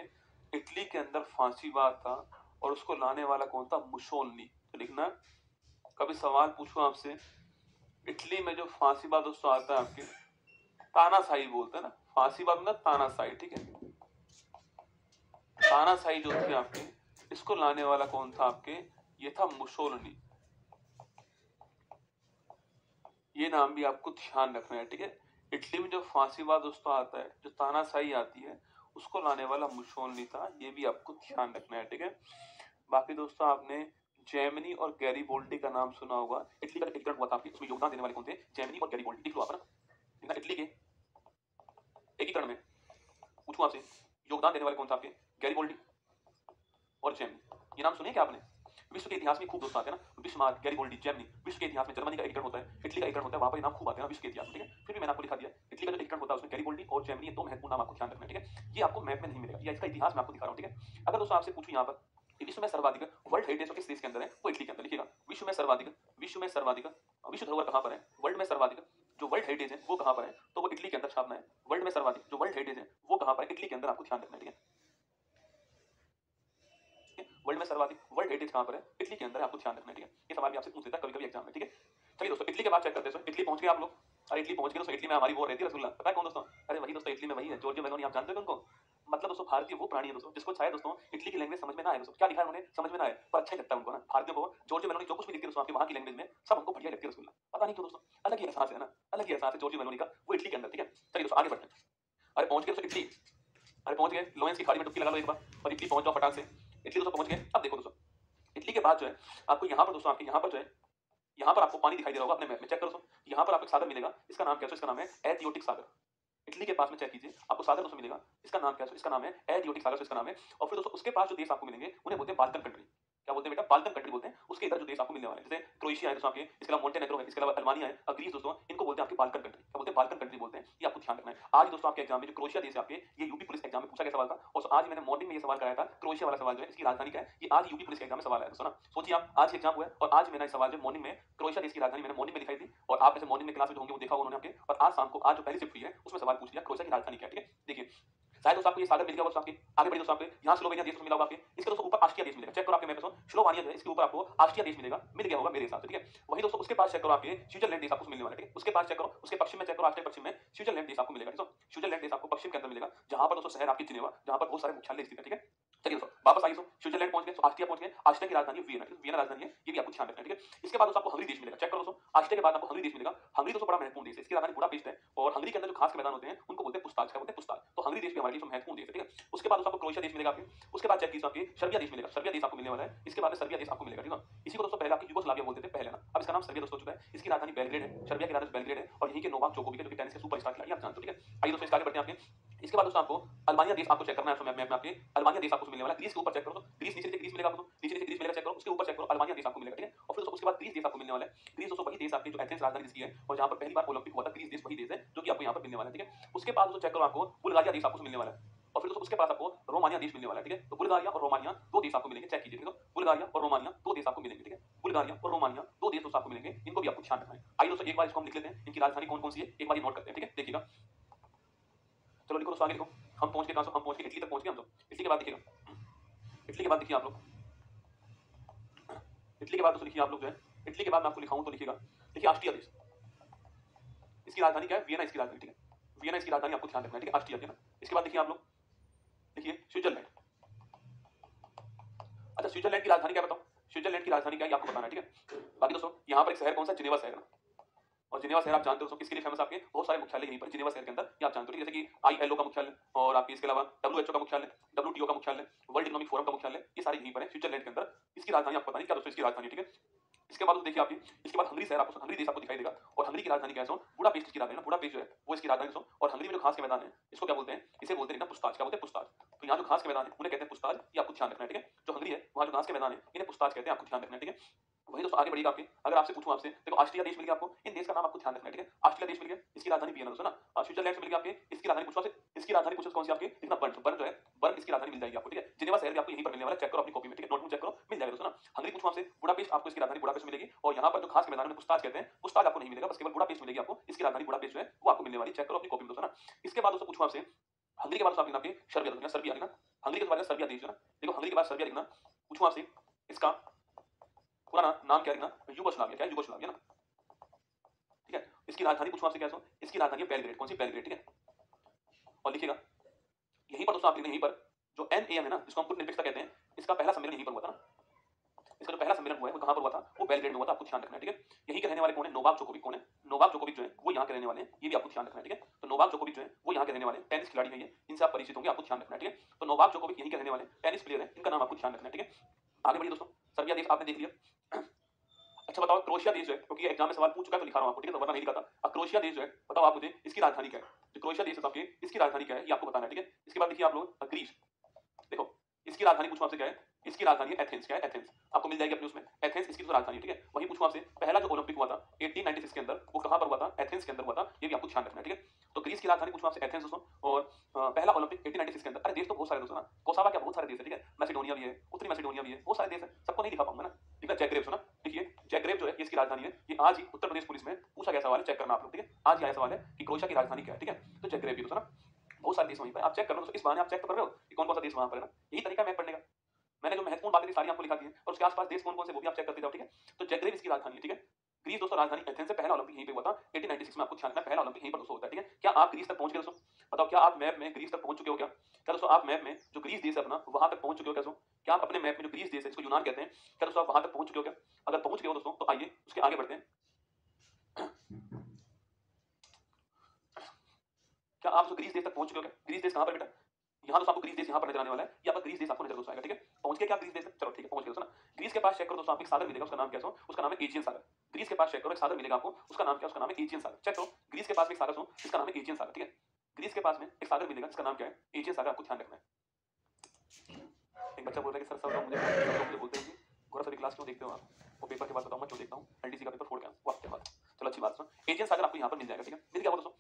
[SPEAKER 1] इटली के अंदर फांसीवाद था और उसको लाने वाला कौन था? मुसोलिनी। तो लिखना, कभी सवाल पूछूं आपसे, इटली में जो फांसीवाद दोस्तों आता है आपके, तानाशाही बोलते हैं ना, फांसीवाद मतलब तानाशाही, ठीक है। तानाशाही जो थी आपके, इसको लाने वाला कौन था आपके? ये था मुसोलिनी। ये नाम भी आपको ध्यान रखना है, ठीक है। इटली में जो फांसीवाद दोस्तों आता है, जो तानाशाही आती है, उसको लाने वाला मुसोलिनी था, ये भी आपको ध्यान रखना है, ठीक है। बाकी दोस्तों आपने जेमिनी और गैरीबोल्डी का नाम सुना होगा। इटली का एकीकरण हुआ था आपके, उसमें योगदान देने वाले कौन थे? जेमिनी और गैरीबोल्डी। लिख लो आप ना, इटली के एकीकरण में पूछूं आपसे, योगदान देने वाले कौन था आपके? गैरीबोल्डी और जेमिनी। ये नाम सुने क्या आपने? विश्व के इतिहास में खूब दोस्त आते हैं ना, बिस्मार्क, गैरीबोल्डी, जेमिनी। विश्व के इतिहास में जर्मनी का एकीकरण होता है, इटली का एकीकरण होता है, वहां पर नाम खूब आते हैं विश्व के इतिहास में, ठीक है। फिर भी मैंने आपको लिखा दिया, इटली का जो एकीकरण होता है उसमें गैरीबोल्डी और जेमिनी, ये दो महत्वपूर्ण नाम आपको ध्यान रखना है, ठीक है। ये आपको मैप में नहीं मिलेगा, ये इसका इतिहास में आपको दिखा रहा हूं, ठीक है। अगर दोस्तों आपसे पूछूं यहाँ पर विश्व में सर्वाधिक वर्ल्ड हेरिटेज किस देश के अंदर है, वो इटली के अंदर। लिखिएगा, विश्व में सर्वाधिक, विश्व में सर्वाधिक विश्व धरोहर कहां पर है? वर्ल्ड में सर्वाधिक जो वर्ल्ड हेरिटेज है वो कहां पर है? तो वो इटली के अंदर छापना है। वर्ल्ड में सर्वाधिक जो वर्ल्ड हेरिटेज है वो कहां पर है? इटली के अंदर, आपको ध्यान रखना है, ठीक है। वर्ल्ड में सर्वाधिक वर्ल्ड हेरिटेज कहां पर है? इटली के अंदर, आपको ध्यान रखना है, ठीक है। ये सवाल भी आपसे पूछ लेता है कभी-कभी एग्जाम में, ठीक है। चलिए दोस्तों इटली के बाद चेक करते हैं। इटली पहुंच गए आप लोग? अरे इटली पहुंच गए दोस्तों। इटली में हमारी वो रहती है रसगुल्ला, पता है कौन दोस्तों? अरे वही दोस्तों, इटली में वही है, जॉर्जियो मेलोनी। आप जानते हो उनको? मतलब दोस्तों भारतीय वो प्राणी है दोस्तों जिसको शायद दोस्तों इटली की लैंग्वेज समझ में ना आए दोस्तों। क्या लिखा है उन्होंने समझ में ना आए, पर अच्छा ही लगता है उनको ना। भारतीयों को जॉर्जियो मेलोनी जो कुछ भी लिखती है दोस्तों आपके वहां की लैंग्वेज में, सब हमको बढ़िया लगती है रसगुल्ला। पता नहीं क्यों दोस्तों, अलग ही एहसास है ना, अलग ही एहसास है जॉर्जियो मेलोनी का, वो इटली के अंदर, ठीक है। चलिए दोस्तों आगे बढ़ते हैं। अरे पहुंच गए दोस्तों इटली, अरे पहुंच गए। लोरेंस की खाड़ी में डुबकी लगा लो एक बार और इटली पहुंच जाओ फटाक से। इटली दोस्तों पहुंच गए। अब देखो दोस्तों, इटली के बाद जो है आपको यहाँ पर दोस्तों, आपके यहाँ पर जो है, यहाँ पर आपको पानी दिखाई दे रहा होगा अपने मैप में, चेक करो दोस्तों। यहाँ पर आपको एक सागर मिलेगा, इसका नाम क्या है? इसका नाम है एडियोटिक सागर। इटली के पास में चेक कीजिए, आपको सागर दोस्तों मिलेगा, इसका नाम क्या है? इसका नाम है एडियोटिक सागर, इसका नाम है। और फिर दोस्तों उसके पास जो देश आपको मिलेंगे उन्हें बोलते हैं बाल्कन कंट्री। क्या बोलते हैं बेटा? बाल्कन कंट्री बोलते हैं। उसके इधर जो देश आपको मिलने वाले हैं, जैसे क्रोएशिया है दोस्तों आपके, इसके अलावा मोंटेनेग्रो है, इसके अलावा अल्बानिया है और ग्रीस दोस्तों, इनको बोलते हैं आपके बाल्कन कंट्री। क्या बोलते हैं? बाल्कन कंट्री बोलते हैं। ये आपको ध्यान रखना है। आज दोस्तों आपके एग्जाम में जो क्रोएशिया देश है आपके, ये यूपी पुलिस एग्जाम में पूछा गया सवाल था। और आज मैंने मॉर्निंग में ये सवाल कराया था, क्रोएशिया वाला सवाल जो है इसकी राजधानी क्या है, ये आज यूपी पुलिस के एग्जाम में सवाल आया दोस्तों ना। सोचिए आप, आज एग्जाम हुआ है और आज मैंने सवाल जो मॉर्निंग में क्रोएशिया देश की राजधानी मैंने मॉर्निंग में दिखाई दी, और आप जैसे मॉर्निंग में क्लास में होंगे वो देखा उन्होंने आपके, और आज शाम को आज जो पहली शिफ्ट हुई है उसमें सवाल पूछ लिया क्रोएशिया की राजधानी क्या है, ठीक है। देखिए शायद दोस्तों आपको ये सागर मिल गया होगा आपके। आगे बढ़िए दोस्तों, आपके यहाँ स्लोवेनिया देश मिला होगा आपके, इसके दोस्तों ऊपर ऑस्ट्रिया देश मिलेगा। चेक करो आपके मैप में, स्लोवेनिया जो है इसके ऊपर आपको ऑस्ट्रिया देश मिलेगा, मिल गया होगा मेरे हिसाब से, ठीक है। वही दोस्तों उसके पास चेक करो आपके स्विट्जरलैंड देश आपको मिलने वाला है, ठीक है। उसके पास चेक करो, उसके पश्चिम में चेक करो, ऑस्ट्रिया पश्चिम में स्विट्जरलैंड देश आपको मिलेगा, ठीक है। स्विट्जरलैंड देश आपको पश्चिम के अंदर मिलेगा, जहां पर दोस्तों शहर आपकी जिनेवा, जहां पर बहुत सारे मुख्यालय स्थित है, ठीक है। चलिए दोस्तों वापस आइए। स्विट्जरलैंड पहुंच गए, ऑस्ट्रिया पहुंच गए। ऑस्ट्रिया की राजधानी वियना, वियना राजधानी है, ये भी आपको ध्यान रखना है, ठीक है। इसके बाद दोस्तों आपको हंगरी देश मिलेगा, चेक करो दोस्तों। ऑस्ट्रिया के बाद आपको हंगरी देश मिलेगा। हंगरी दोस्तों बड़ा महत्वपूर्ण देश है, इसकी राजधानी बुडापेस्ट है और हंगरी के अंदर जो खास के मैदान होते हैं उनको बोलते हैं पुस्ताज, क्या बोलते हैं पुस्ताज। तो हंगरी देश भी हमारे लिए महत्वपूर्ण देश है, ठीक है। उसके बाद दोस्तों आपको क्रोएशिया देश मिलेगा आपके। उसके बाद चेक कीजिए आपके सर्बिया देश मिलेगा, सर्बिया देश आपको मिलने वाला है। इसके बाद में सर्बिया देश आपको मिलेगा, ठीक है। इसी को दोस्तों पहले आपकी यूगोस्लाविया बोलते थे पहले ना, अब इसका नाम सर्बिया दोस्तों हो चुका है। इसकी राजधानी बेलग्रेड है, सर्बिया की राजधानी बेलग्रेड है और यहीं के नोवाक जोकोविच जो कि टेनिस के सुपरस्टार खिलाड़ी आप जानते हो, ठीक है। आइए दोस्तों इसके आगे बढ़ते हैं आपके। इसके बाद दोस्तों आपको अल्बानिया देश आपको चेक करना है, मैप में आपके अल्बानिया देश आपको मिलने वाला है। ग्रीस के ऊपर चेक करो, ग्रीस नीचे ग्रीस मिलेगा आपको, नीचे नीचे ग्रीस मिलेगा, चेक करो। उसके ऊपर चेक करो अल्बानिया देश आपको मिलेगा, ठीक है। और फिर दोस्तों उसके बाद ग्रीस देश आपको मिलने वाला है। ग्रीस दोस्तों वही देश आपके जो एथेंस राजधानी जिसकी है और जहां पर पहली बार ओलंपिक हुआ था, ग्रीस देश वही देश है जो कि आपको यहां पर मिलने वाला है, ठीक है। उसके बाद दोस्तों चेक करो आपको बुल्गारिया देश आपको मिलने वाला है और फिर दोस्तों उसके पास आपको रोमानिया देश मिलने वाला है, ठीक है। तो बुल्गारिया और रोमानिया दो देश आपको मिलेंगे, चेक कीजिए, ठीक है। बुल्गारिया और रोमानिया दो देश आपको मिलेंगे, ठीक है। बुल्गारिया और रोमानिया दो देश दोस्तों आपको मिलेंगे, इनको भी आपको ध्यान रखना है। आइए दोस्तों एक बार इसको हम लिख लेते हैं, इनकी राजधानी कौन कौन सी है एक बार ये नोट करते हैं, ठीक है। देखिएगा, चलो लिखो दोस्तों आगे लिखो। हम पहुंच गए, हम पहुंच गए इटली तक पहुंच गए हम तो। इटली के बाद देखिएगा, इटली के बाद देखिए आप लोग, इटली के बाद दोस्तों लिखिए आप लोग जो है, इटली के बाद मैं आपको लिखाऊं तो लिखिएगा, देखिए ऑस्ट्रिया देश, इसकी राजधानी क्या है, वियना इसकी राजधानी, ठीक है। वियना इसकी राजधानी आपको ध्यान रखना है, ठीक है, ऑस्ट्रिया, वियना। इसके बाद देखिए आप लोग, देखिए स्विट्जरलैंड। अच्छा स्विट्जरलैंड की राजधानी क्या बताओ, स्विट्जरलैंड की राजधानी क्या है ये आपको बताना है, ठीक है। बाकी दोस्तों यहाँ पर एक शहर कौन सा, जिनेवा शहर ना। और जिनेवा शहर आप जानते हो दोस्तों किसके लिए फेमस, आपके बहुत सारे मुख्यालय यहीं पर जिनेवा शहर के अंदर ये आप जानते हो, जैसे कि ILO का मुख्यालय और आपके इसके अलावा WHO का मुख्यालय, WTO का मुख्यालय, वर्ल्ड इकोनॉमिक फोरम का मुख्यालय, ये सारे यहीं पर है स्विट्जरलैंड के अंदर। इसकी राजधानी आपको पता नहीं क्या दोस्तों, इसकी राजधानी, ठीक है। इसके बाद देखिए आपकी, इसके बाद हंगरी शहर आपको, हंगरी देश आपको दिखाई देगा और हंगरी की राजधानी क्या है, बुडापेस्ट इसकी राजधानी, बुडापेस्ट जो है वो इसकी राजधानी है। और हंगरी में जो घास के मैदान है इसको क्या बोलते हैं, इसे बोलते हैं ना पुस्ताज, क्या बोलते हैं पुस्ताज। तो यहाँ जो घास के मैदान है उन्हें कहते हैं पुस्ताज, ये आपको ध्यान रखना है, ठीक है। जो हंगरी है वहाँ जो घास के मैदान है इन्हें पुस्ताज कहते हैं, आपको ध्यान रखना है, ठीक है। वही दोस्तों आगे बढ़िएगा आपके, अगर आपसे पूछूं आपसे, देखो ऑस्ट्रिया देश मिल गया आपको, इन देश का नाम आपको ध्यान रखना है, ठीक है। ऑस्ट्रिया देश मिल गया, इसकी राजधानी वियना दोस्तों ना। स्विट्जरलैंड से मिल गया आपके, इसकी राजधानी पूछो आपसे, इसकी राजधानी पूछो कौन सी आपकी, देखना बर्न, बर्न जो है, बर्न इसकी राजधानी मिल जाएगी आपको, ठीक है। जिनेवा शहर भी आपको यहीं पर मिलने वाला है, चेक करो अपनी कॉपी में, ठीक है, नोटबुक चेक करो, मिल जाएगा दोस्तों ना। हंगरी पूछो आपसे, बुडापेस्ट आपको इसकी राजधानी बुडापेस्ट मिलेगी और यहाँ पर जो खास के मैदान में पुस्ताज कहते हैं, पुस्ताज आपको नहीं मिलेगा, बस केवल बुडापेस्ट मिलेगी आपको, इसकी राजधानी बुडापेस्ट जो है वो आपको मिलने वाली, चेक करो अपनी कॉपी में दोस्तों ना। इसके बाद दोस्तों पूछो आपसे, हंगरी के बाद दोस्तों आपके सर्बिया देखना, सर्बिया देखना, हंगरी के बाद सर्बिया देश है ना, देखो हंगरी के बाद सर्बिया देखना। पूछो आपसे इसका पूरा नाम क्या लिखना, यूगोस्लाविया, क्या है यूगोस्लाविया ना, ठीक है। इसकी राजधानी पूछो आपसे क्या है, इसकी राजधानी बेलग्रेड, कौन सी, बेलग्रेड, ठीक है। और लिखिएगा यहीं पर दोस्तों आप लिखना, यहीं पर जो NAM है ना जिसको हम कूटनीतिकता कहते हैं, इसका पहला सम्मेलन यहीं पर हुआ था ना। इसका जो पहला सम्मेलन हुआ है वो कहां पर हुआ था, वो बेलग्रेड में हुआ था, आपको ध्यान रखना है, ठीक है। यहीं के रहने वाले कौन है, नोवाक जोकोविच, कौन है, नोवाक जोकोविच जो है वो यहाँ के रहने वाले हैं, ये भी आपको ध्यान रखना है, ठीक है। तो नोवाक जोकोविच जो है वो यहाँ के रहने वाले टेनिस खिलाड़ी है, ये इनसे आप परिचित होंगे, आपको ध्यान रखना है, ठीक है। तो नोवाक जोकोविच यहीं के रहने वाले टेनिस प्लेयर है, इनका नाम आपको ध्यान रखना है, ठीक है। आगे बढ़िए दोस्तों, सर्बिया देश आपने देख लिया। अच्छा बताओ क्रोएशिया देश जो है, क्योंकि एग्जाम में सवाल पूछ चुका है तो लिखा रहा हूं आपको, ठीक है, तो वरना नहीं लिखा था। अब क्रोएशिया देश जो है बताओ आप मुझे इसकी राजधानी क्या है, जो क्रोएशिया देश है आपके, इसकी राजधानी क्या है ये आपको बताना है, ठीक है। इसके बाद देखिए आप लोग ग्रीस, देखो इसकी राजधानी पूछूं आपसे क्या है, इसकी राजधानी एथेंस, क्या है एथेंस, आपको मिल जाएगी अपने उसमें, एथेंस इसकी तो राजधानी, ठीक है। वहीं पूछूं आपसे पहला जो ओलंपिक हुआ था 1896 के अंदर वो कहां पर हुआ था, एथेंस के अंदर हुआ था, ये भी आपको ध्यान रखना है, ठीक है। तो ग्रीस की राजधानी पूछूं आपसे एथेंस दोस्तों, और पहला ओलंपिक 1896 के अंदर, अरे देश तो बहुत सारे दोस्तों ना, कोसावा क्या बहुत सारे देश है, ठीक है। मैसेडोनिया भी है, उत्तरी मैसेडोनिया भी है, बहुत सारे देश है, सबको नहीं लिखा पाऊंगा ना, ठीक है। जैग्रेब सुना, देखिए जैग्रेब जो है इसकी राजधानी है, ये आज ही उत्तर प्रदेश पुलिस में पूछा गया सवाल है, चेक करना आप लोग, ठीक है। आज ही आया सवाल है कि क्रोएशिया की राजधानी क्या है, ठीक है। तो जैग्रेब भी दोस्तों ना, बहुत सारे देश वहीं पर आप चेक कर लो, इस बहाने आप चेक तो कर रहे हो कि कौन कौन सा देश वहां पर है ना, यही तरीका मैप पढ़ने का। मैंने जो महत्वपूर्ण बातें थी सारी आपको लिखा दी है और उसके आसपास देश कौन कौन से वो भी आप चेक करते जाओ, ठीक है। तो जैग्रेब इसकी राजधानी है, ठीक है। ग्रीस दोस्तों राजधानी एथेंस से, पहला ओलंपिक यहीं पे हुआ था 1896 में, आपको ध्यान रखना पहला ओलंपिक यहीं पर दोस्तों होता है, ठीक है। क्या आप ग्रीस तक पहुंच गए दोस्तों, बताओ क्या आप मैप में ग्रीस तक पहुंच चुके हो, क्या दोस्तों आप मैप में जो ग्रीस देश है अपना वहां तक पहुंच चुके हो, क्या आप अपने मैप में जो ग्रीस देश है जिसको यूनान कहते हैं, क्या दोस्तों आप वहां तक पहुंच चुके हो, क्या अगर पहुंच गए हो दोस्तों तो आइए उसके आगे बढ़ते हैं। क्या आप ग्रीस देश तक पहुंच चुके हो, क्या ग्रीस देश कहां पर बेटा, यहाँ दोस्तों आपको ग्रीस देश यहाँ पर नजर आने वाला है, यहाँ पर ग्रीस देश आपको नजर दोस्तों आएगा, ठीक है। पहुंच गए क्या ग्रीस देश तक, चलो ठीक है पहुंच गए दोस्तों ना। ग्रीस के पास चेक करो दोस्तों, आपको एक सागर मिलेगा, उसका नाम क्या है, उसका नाम है एजियन सागर। ग्रीस के पास चेक करो एक सागर मिलेगा आपको, उसका नाम क्या है, उसका नाम है एजियन सागर, चेक करो ग्रीस के पास एक सागर इसका नाम है एजियन सागर, ठीक है। ग्रीस के पास में एक सागर मिलेगा जिसका नाम क्या है, एजियन सागर, आपको ध्यान रखना है। एक बच्चा बोल रहा है कि सर मुझे बोलते हैं कि गौरव सर क्लास क्यों देखते हो आप, वो पेपर के बाद बताऊंगा क्यों देखता हूँ, LDC का पेपर छोड़ गया वाह क्या बात, चलो अच्छी बात सुन, एजियन सागर आपको यहाँ पर मिल जाएगा, ठीक है, मिल गया दोस्तों।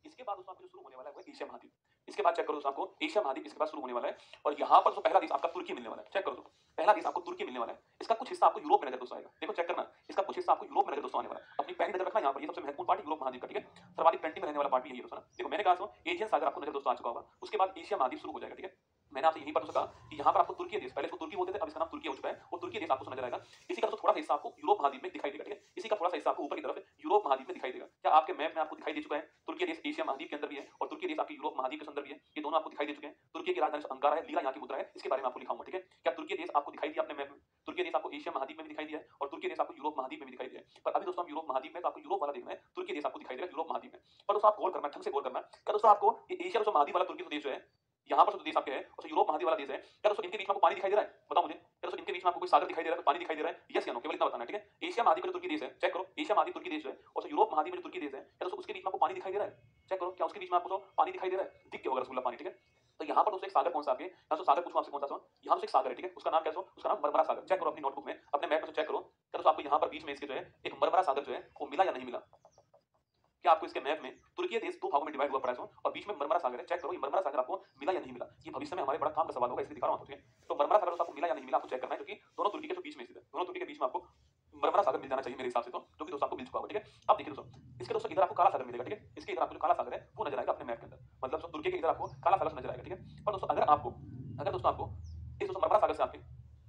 [SPEAKER 1] इसके बाद दोस्तों आपको जो शुरू होने वाला है वो एशिया महाद्वीप, इसके बाद चेक करो दोस्तों आपको एशिया महाद्वीप इसके बाद शुरू होने वाला है और यहाँ पर जो पहला देश आपका तुर्की मिलने वाला है, चेक करो दोस्तों पहला देश आपको तुर्की मिलने वाला है। इसका कुछ हिस्सा आपको यूरोप में नजर दोस्तों आएगा, देखो चेक करना, इसका कुछ हिस्सा आपको यूरोप में नजर दोस्तों आने वाला है, अपनी पैनी नजर रखना यहाँ पर, ये सबसे महत्वपूर्ण पार्ट यूरोप महाद्वीप का, ठीक है। सर्वाधिक पेंटिंग में रहने वाला पार्ट भी यही है दोस्तों, देखो मैंने कहा एशियन सागर आपको नजर दोस्तों आ चुका होगा, उसके बाद एशिया महाद्वीप शुरू हो जाएगा, ठीक है। मैंने आपसे यहीं पर तो कहा कि यहाँ पर आपको तुर्की देश, पहले इसको तुर्की बोलते थे, अब इसका नाम तुर्की हो चुका है, वो तुर्की देश आपको नजर आएगा। इसी का थोड़ा सा हिस्सा आपको यूरोप महाद्वीप में दिखाई देगा, ठीक है? इसी का थोड़ा सा हिस्सा आपको ऊपर की तरफ यूरोप महाद्वीप में दिखाई देगा। क्या आपके मैप में आपको दिखाई दे चुका है? तुर्की देश एशिया महाद्वीप के अंदर भी है और तुर्की देश आपके यूरोप महाद्वीप के अंदर भी है, ये दोनों आपको दिखाई दे चुके हैं। तुर्की की राजधानी अंकारा है, लीला यहाँ की मुद्रा है, इसके बारे में आपको लिखाऊंगा, ठीक है? क्या तुर्की देश आपको दिखाई दिया अपने मैप में? तुर्की देश आपको एशिया महाद्वीप में भी दिखाई दिया है और तुर्की देश आपको यूरोप महाद्वीप में भी दिखाई दिया है। पर अभी दोस्तों हम यूरोप महाद्वीप में, तो आपको यूरोप वाला देखना है, तुर्की देश आपको दिखाई देगा यूरोप महाद्वीप में। पर दोस्तों आप गौर करना, ढंग से गौर करना। क्या दोस्तों आपको ये एशिया जो महाद्वीप वाला तुर्की देश है, यहाँ पर जो देश आपके है और यूरोप महाद्वीप वाला देश है, क्या दोस्तों इनके बीच में आपको पानी दिखाई दे रहा है? बताओ मुझे, क्या दोस्तों इनके बीच में आपको कोई सागर दिखाई दे रहा है, पानी दिखाई दे रहा है? यस या नो, केवल इतना बताना है, ठीक है? एशिया महाद्वीप का जो तुर्की देश है, चेक करो, एशिया महाद्वीप तुर्की देश है और यूरोप महाद्वीप में जो तुर्की देश है, क्या दोस्तों उसके बीच में आपको पानी दिखाई दे रहा है? चेक करो, क्या उसके बीच में आपको पानी दिखाई दे रहा है? दिख गया होगा रसगुल्ला पानी, ठीक है? तो यहाँ पर दोस्तों एक सागर कौन सा आपके, यहाँ तो सागर पूछूं आपसे कौन सा, यहाँ तो एक सागर है, ठीक है? उसका नाम क्या है? उसका नाम मरमरा सागर। चेक करो अपनी नोटबुक में, अपने मैप में चेक करो, क्या दोस्तों आपको यहाँ पर बीच में इसके जो है एक मरमरा सागर जो है वो मिला या नहीं मिला? क्या आपको इसके मैप में तुर्की देश दो भागों में डिवाइड हुआ पड़ा है और बीच में मरमरा सागर है? चेक करो ये मरमरा सागर आपको मिला या नहीं मिला? ये भविष्य में हमारे बड़ा काम का सवाल होगा, इसलिए दिखा रहा हूं, ठीक है? तो मरमरा सागर आपको मिला या नहीं मिला आपको चेक करना है, क्योंकि दोनों तुर्की के जो बीच में स्थित है, दोनों तुर्की के बीच में आपको मरमरा सागर मिल जाना चाहिए मेरे हिसाब से, तो जो कि दोस्तों आपको मिल चुका होगा, ठीक है? अब देखिए दोस्तों, इसके दोस्तों इधर आपको काला सागर मिलेगा, ठीक है? इसके इधर आपको जो काला सागर है वो नजर आएगा अपने मैप के अंदर, मतलब दोस्तों तुर्की के इधर आपको काला सागर नजर आएगा, ठीक है? पर दोस्तों अगर दोस्तों आपको इस दोस्तों मरमरा सागर से आपके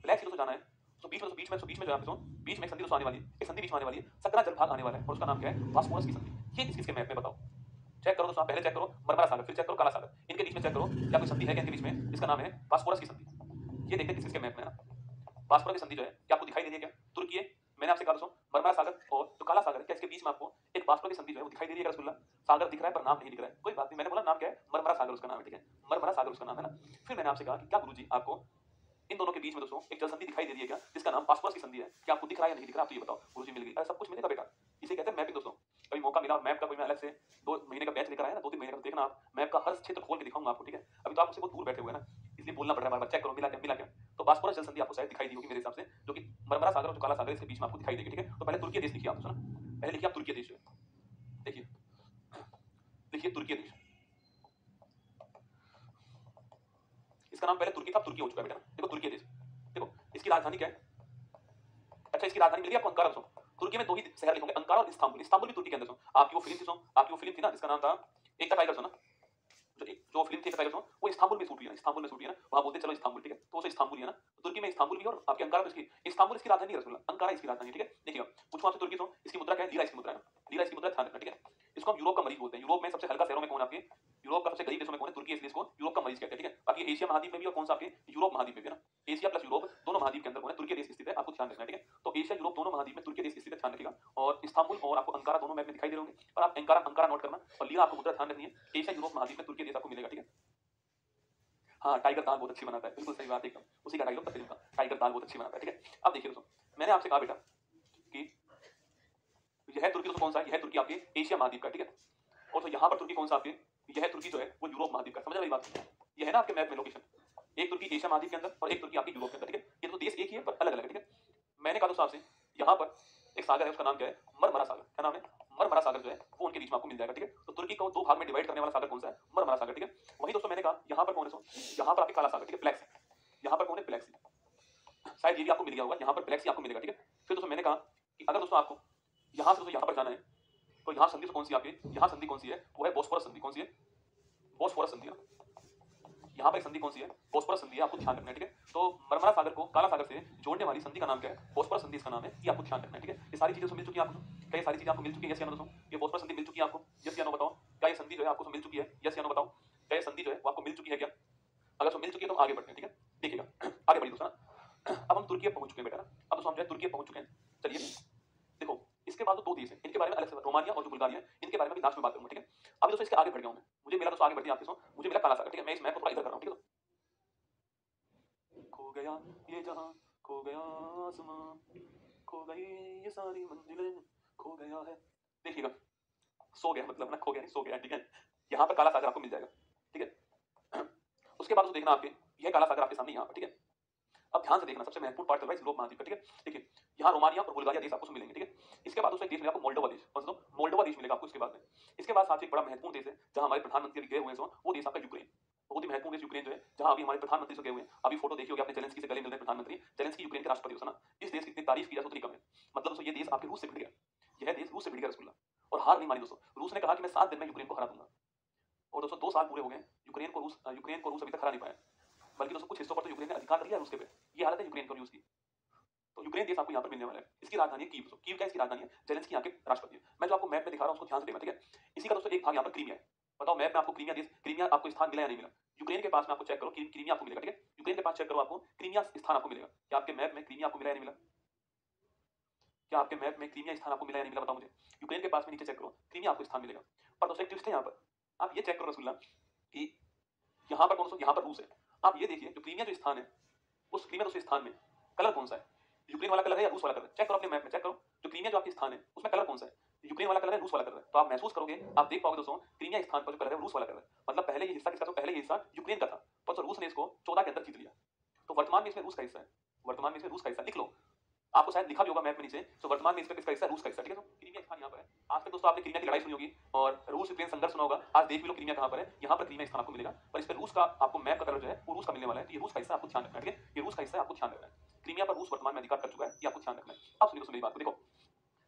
[SPEAKER 1] ब्लैक सी दोस्तों जाना है, तो बीच में जो आपके बीच में एक संधि दोस्तों आने वाली है, एक संधि बीच में आने वाली है, सकरा जलभाग आने वाला है और उसका नाम क्या है? बॉस्फोरस की संधि। ये किसके मैप में बताओ? चेक करो दोस्तों, पहले चेक करो मरमरा सागर, फिर चेक करो काला सागर, इनके बीच में चेक करो क्या कोई संधि है क्या इनके बीच में? इसका नाम है बॉस्फोरस की संधि। ये देखते हैं किसके मैप में है ना, बॉस्फोरस की संधि जो है क्या आपको दिखाई दे रही है? क्या तुर्की है? मैंने आपसे कहा दोस्तों मरमरा सागर और जो काला सागर है, क्या इसके बीच में आपको एक बॉस्फोरस की संधि जो है वो दिखाई दे रही है? रसगुल्ला सागर दिख रहा है पर नाम नहीं दिख रहा है, कोई बात नहीं, मैंने बोला नाम क्या है? मरमरा सागर उसका नाम है, ठीक है? मरमरा सागर उसका नाम है ना। फिर मैंने आपसे कहा कि क्या गुरुजी आपको इन दोनों के बीच में दोस्तों एक जल संधि दिखाई दे रही है क्या, जिसका नाम बॉस्फोरस की संधि है? क्या आपको दिख रहा है या नहीं दिख रहा? आप तो ये बताओ। गुरुजी मिल गई, अरे सब कुछ मिलेगा बेटा, इसे कहते हैं मैपिंग दोस्तों। कभी मौका मिला मैप का कोई मैं अलग से 2 महीने का बैच लेकर आया ना, 2-3 महीने का, तो देखना आप मैप का हर क्षेत्र खोल के दिखाऊंगा आपको, ठीक है? अभी तो आप मुझसे बहुत दूर बैठे हुए हैं ना, इसलिए बोलना पड़ रहा है बार बार। चेक करो मिला क्या, मिला क्या? तो बॉस्फोरस जल संधि आपको शायद दिखाई दी होगी मेरे हिसाब से, जो कि मरमरा सागर और जो काला सागर इसके बीच में आपको दिखाई देगी, ठीक है? तो पहले तुर्की देश लिखिए आप, सुना, पहले लिखिए आप तुर्की देश, देखिए लिखिए तुर्की देश, इसका नाम पहले तुर्की था, तुर्की हो चुका है बेटा। देखो तुर्की देश, देखो इसकी राजधानी क्या है? अच्छा इसकी राजधानी मिल गई आपको अंकारा दोस्तों। तुर्की में दो ही शहर लिखोगे, अंकारा और इस्तांबुल। इस्तांबुल भी तुर्की के अंदर दोस्तों। आपकी वो फिल्म थी आपकी वो फिल्म थी ना जिसका नाम था एक का टाइगर, सुना? जो फिल्म थी एक का टाइगर, वो इस्तांबुल में शूट हुई है, इस्तांबुल में शूट हुई है ना, वहां बोलते चलो इस्तांबुल, ठीक है? तो वो इस्तांबुल ही है ना, तो तुर्की में इस्तांबुल भी और आपके अंकारा इसकी, इस्तांबुल इसकी राजधानी है रसगुल्ला, अंकारा इसकी राजधानी, ठीक है? देखिए पूछो आपसे तुर्की तो इसकी मुद्रा क्या है? लीरा इसकी मुद्रा है, लीरा इसकी मुद्रा ध्यान रखना, ठीक है? इसको हम यूरोप का मरीज बोलते हैं। यूरोप में सबसे हल्का शहरों में कौन है आपके? यूरोप का सबसे गरीब देशों में कौन है? तुर्की, इसलिए इसको यूरोप का मरीज कहते हैं, ठीक है? बाकी एशिया महाद्वीप में भी और कौन सा आपके यूरोप महाद्वीप में भी है ना, एशिया प्लस यूरोप दोनों महाद्वीप के अंदर कौन है? तुर्की देश स्थित है, आपको ध्यान रखना है, ठीक है? तो एशिया यूरोप दोनों महाद्वीप में तुर्की देश स्थित है, ध्यान रखिएगा। और इस्तांबुल और आपको अंकारा दोनों मैप में दिखाई दे रहे होंगे, पर आप अंकारा अंकारा नोट करना और लीरा आपको मुद्रा ध्यान रखनी है। एशिया यूरोप महाद्वीप में तुर्की देश आपको मिलेगा, ठीक है? हाँ टाइगर दाल बहुत अच्छी बनाता है, बिल्कुल सही बात, एकदम उसी का डायलॉग फिल्म का, टाइगर दाल बहुत अच्छी बनाता है, ठीक है? अब देखिए दोस्तों, मैंने आपसे कहा बेटा कि यह तुर्की दोस्तों कौन सा है? यह तुर्की आपके एशिया महाद्वीप का, ठीक है? और तो यहाँ पर तुर्की कौन सा आपके, यह तुर्की जो है वो यूरोप महाद्वीप का, समझ मेरी बात? यह है ना आपके मैप में लोकेशन, एक तुर्की एशिया महाद्वीप के अंदर और एक तुर्की आपके यूरोप के अंदर, ठीक है? ये तो देश एक ही है पर अलग अलग है, ठीक है? मैंने कहा दोस्तों आपसे यहाँ पर एक सागर है, उसका नाम क्या है? मरमरा सागर। क्या नाम है? मरमरा सागर जो है वो उनके बीच में आपको मिल जाएगा, ठीक है? तो तुर्की को दो भाग में डिवाइड करने वाला सागर कौन सा है? मरमरा सागर, ठीक है? वही दोस्तों मैंने कहा यहाँ पर कौन है? यहाँ पर आपके काला सागर, ठीक है? ब्लैक सी, यहाँ पर कौन है? ब्लैक सी, शायद ये भी आपको मिल गया होगा, यहाँ पर ब्लैक सी आपको मिलेगा, ठीक है? फिर दोस्तों मैंने कहा कि अगर दोस्तों आपको यहाँ से दोस्तों यहाँ पर जाना है, तो यहाँ संधि कौन सी आपकी, यहाँ संधि कौन सी है? वो है बॉस्फोरस संधि। कौन सी है? बॉस्फोरस संधि। यहाँ पर एक संधि कौन सी है? बॉस्फोरस संधि है, आपको ध्यान रखना है, ठीक है? तो मरमरा सागर को काला सागर से जोड़ने वाली संधि का नाम क्या है? बॉस्फोरस संधि इसका नाम है, ये आपको ध्यान रखना है, ठीक है? ये सारी चीजें मिल चुकी है आपको, क्या ये सारी चीजें आपको मिल चुकी है? यस या नो दोस्तों? ये बॉस्फोरस संधि मिल चुकी है आपको? यस या नो बताओ? क्या ये संधि जो है आपको मिल चुकी है? यस या नो बताओ? क्या ये संधि जो है वो आपको मिल चुकी है क्या? अगर तो मिल चुकी है तो आगे बढ़ते हैं, ठीक है? देखिएगा आगे बढ़िए दोस्तों। अब हम तुर्की पहुंच चुके हैं बेटा ना, अब दोस्तों हम जो है तुर्की पहुंच चुके हैं। चलिए देखो इसके बाद दो देश हैं, इनके बारे में अलग से, रोमानिया और जो बुल्गारिया है, इनके बारे में भी लास्ट में बात करूंगा, ठीक है? अब दोस्तों इसके आगे बढ़ गया हूं मैं, मुझे मिला दोस्तों आगे बढ़ गया आपके, मुझे मिला काला सागर, ठीक है? मैं इस मैप को थोड़ा इधर कर रहा हूं, ठीक है? खो गया ये जहां, खो गया आसमां, खो गई ये सारी मंजिलें, खो गया है। देखिएगा सो गया, मतलब ना खो गया नहीं, सो गया, ठीक है? यहाँ पर काला सागर आपको मिल जाएगा, ठीक है? उसके बाद देखना आपके, यह काला सागर आपके सामने यहाँ पर, ठीक है? अब ध्यान से देखना, सबसे महत्वपूर्ण पार्ट चल रहा है यूरोप महाद्वीप का, ठीक है? देखिए यहाँ रोमानिया और बुल्गारिया देश आपको मिलेंगे, ठीक है? इसके बाद उसमें एक देश मिलेगा आपको मोल्डोवा देश, समझ लो मोल्डोवा देश मिलेगा आपको इसके बाद में। इसके बाद साथ एक बड़ा महत्वपूर्ण देश है जहां हमारे प्रधानमंत्री अभी गए हुए हैं, वो देश आपका यूक्रेन। बहुत ही महत्वपूर्ण देश यूक्रेन जो है, जहां अभी हमारे प्रधानमंत्री से गए हुए हैं। अभी फोटो देखिए होगी आपने, जेलेंस्की से गले मिल रहे हैं प्रधानमंत्री, जेलेंस्की यूक्रेन के राष्ट्रपति हो ना। इस देश की इतनी तारीफ की जाए उतनी कम है, मतलब दोस्तों ये देश आपके रूस से भिड़ गया, यह देश रूस से भिड़ गया रसगुल्ला, और हार नहीं मानी दोस्तों। रूस ने कहा कि मैं 7 दिन में यूक्रेन को हरा दूंगा, और दोस्तों 2 साल पूरे हो गए, यूक्रेन को रूस अभी तक हरा नहीं पाया। बल्कि दोस्तों कुछ हिस्सों पर तो यूक्रेन ने अधिकार कर लिया रूस के पे। ये हालत है यूक्रेन और रूस की। तो यूक्रेन देश आपको यहाँ पर मिलने वाला है। इसकी राजधानी है कीव। कीव क्या इसकी राजधानी है? जेलेंस्की यहाँ के राष्ट्रपति है। मैं जो आपको मैप में दिखा रहा हूँ उसको ध्यान से देखना, ठीक है? इसी का दोस्तों एक भाग यहाँ पर क्रीमिया है। बताओ मैप में आपको क्रीमिया देश, क्रीमिया आपको स्थान मिला या नहीं मिला? यूक्रेन के पास में आपको चेक करो, क्रीमिया आपको मिलेगा, ठीक है? यूक्रेन के पास चेक करो, आपको क्रीमिया स्थान आपको मिलेगा। क्या आपके मैप में क्रीमिया आपको मिला या नहीं मिला? क्या आपके मैप में क्रीमिया स्थान आपको मिला या नहीं मिला? बताओ मुझे। यूक्रेन के पास में नीचे चेक करो, क्रीमिया आपको स्थान मिलेगा। पर दोस्तों एक ट्विस्ट है यहाँ पर, आप ये चेक करो रसगुल्ला कि यहाँ पर दोस्तों यहाँ पर रूस है। आप ये देखिए जो क्रीमिया जो स्थान है, उस क्रीमिया दोस्तों स्थान में कलर कौन सा है? यूक्रेन वाला कलर है या रूस वाला कलर? चेक करो अपने मैप में, चेक करो जो क्रीमिया जो आपके स्थान है उसमें कलर कौन सा है? यूक्रेन वाला कलर है, रूस वाला कलर है? तो आप महसूस करोगे, आप देख पाओगे दोस्तों क्रीमिया स्थान पर जो कलर है रूस वाला कलर है। मतलब पहले ये हिस्सा किसका था? पहले ये हिस्सा यूक्रेन का था, पर रूस ने इसको 14 के अंदर जीत लिया। तो वर्तमान में इसमें रूस का हिस्सा है। वर्तमान में इसमें रूस का हिस्सा लिख लो, आपको शायद लिखा भी होगा मैप में नीचे। तो वर्तमान में इसका किसका हिस्सा? रूस का हिस्सा, ठीक है? तो क्रीमिया स्थान यहाँ पर है। आज तक दोस्तों आपने क्रीमिया की लड़ाई सुनी होगी और रूस यूक्रेन संघर्ष सुना होगा। आज देख भी लो क्रीमिया कहाँ पर है। यहाँ पर क्रीमिया स्थान आपको मिलेगा, पर इस पर रूस का आपको मैप का कलर जो है वो रूस का मिलने वाला है। तो ये रूस का हिस्सा आपको ध्यान रखना है, ठीक है? ये रूस का हिस्सा आपको ध्यान रखना है। क्रीमिया पर रूस वर्तमान में अधिकार कर चुका है, ये आपको ध्यान रखना है। अब सुनिए दोस्तों मेरी बात को, देखो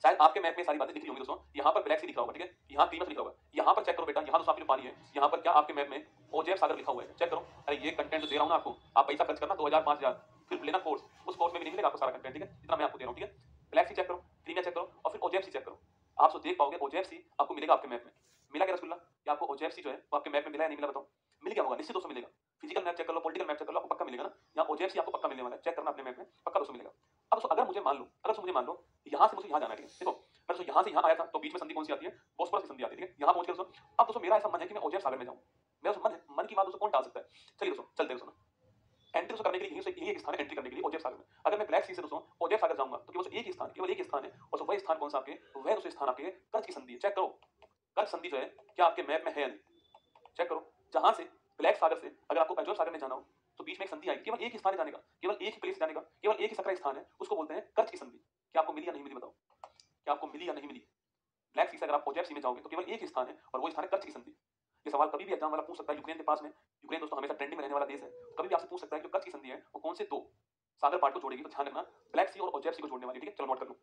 [SPEAKER 1] शायद आपके मैप में सारी बातें दिख रही होंगी दोस्तों। यहाँ पर ब्लैक सी दिख रहा होगा, ठीक है? यहाँ क्रीमिया लिखा होगा। यहाँ पर चेक करो बेटा, यहाँ दोस्तों आपके जो पानी है, यहाँ पर क्या आपके मैप में ओजेफ सागर लिखा हुआ है? चेक करो। अरे ये कंटेंट जो दे रहा हूँ ना आपको, आप पैसा खर्च करना 2000 5000 फिर लेना कोर्स, उस कोर्स में भी नहीं मिलेगा आपको सारा कंटेंट, ठीक है? इतना मैं आपको दे रहा हूँ, ठीक है? ब्लैक सी चेक करो, क्रीमिया चेक करो और फिर ओजेफ चेक करो। आप तो देख पाओगे ओजेफ आपको मिलेगा आपके मैप में। मिला क्या रसगुल्ला? कि आपको ओजेफ जो है वो आपके मैप में मिला या नहीं मिला? बताओ। मिल गया होगा, निश्चित दोस्तों मिलेगा। फिजिकल मैप चेक कर लो, पॉलिटिकल मैप चेक कर लो, आपको पक्का मिलेगा ना। यहाँ ओजेफ आपको पक्का मिलने वाला है, चेक करना अपने मैप में, पक्का दोस्तों मिलेगा। अब दोस्तों अगर मुझे मान लो, यहाँ से मुझे यहाँ जाना है, ठीक है? देखो मैं दोस्तों यहाँ से यहाँ आया था, तो बीच में संधि कौन सी आती है? बोस्फोरस की संधि आती है, ठीक है? यहाँ पहुंच गया दोस्तों। अब दोस्तों मेरा ऐसा मन है कि मैं ओजेफ सागर में जाऊँ। मेरा दोस्तों मन है, मन की बात दोस्तों कौन टाल सकता है? चलिए दोस्तों चलते हैं दोस्तों। एंट्री करने के लिए यही एक स्थान है एंट्री करने के लिए ओजेफ सागर में। अगर मैं ब्लैक सी से दोस्तों ओजेफ सागर जाऊंगा तो केवल एक ही स्थान, केवल एक स्थान है, और वह स्थान कौन सा आपके? वह दोस्तों स्थान आपके कर्ज की संधि है। चेक करो कर्ज संधि जो है क्या आपके मैप में है या नहीं? चेक करो। जहां से ब्लैक सागर से अगर आपको अजोर सागर में जाना हो तो बीच में एक संधि आएगी, केवल एक ही स्थान है जाने का, केवल एक ही प्लेस जाने का, केवल एक ही सकरा स्थान है, उसको बोलते हैं कर्ज की संधि। क्या आपको मिली या नहीं मिली? बताओ क्या आपको मिली या नहीं मिली? ब्लैक सी से अगर आप ओजेफ सी में जाओगे तो केवल एक ही स्थान है और वो स्थान है कर्ज की संधि। ये सवाल कभी भी एग्जाम वाला पूछ सकता है यूक्रेन के पास में। यूक्रेन दोस्तों हमेशा ट्रेंडिंग में रहने वाला देश है, कभी भी आपसे पूछ सकता है कि कर्ज की संधि है वो कौन से दो सागर पार्ट को जोड़ेगी? तो ध्यान रखना ब्लैक सी और ओजेफ सी को जोड़ने वाली, ठीक है? चलो नोट कर लो।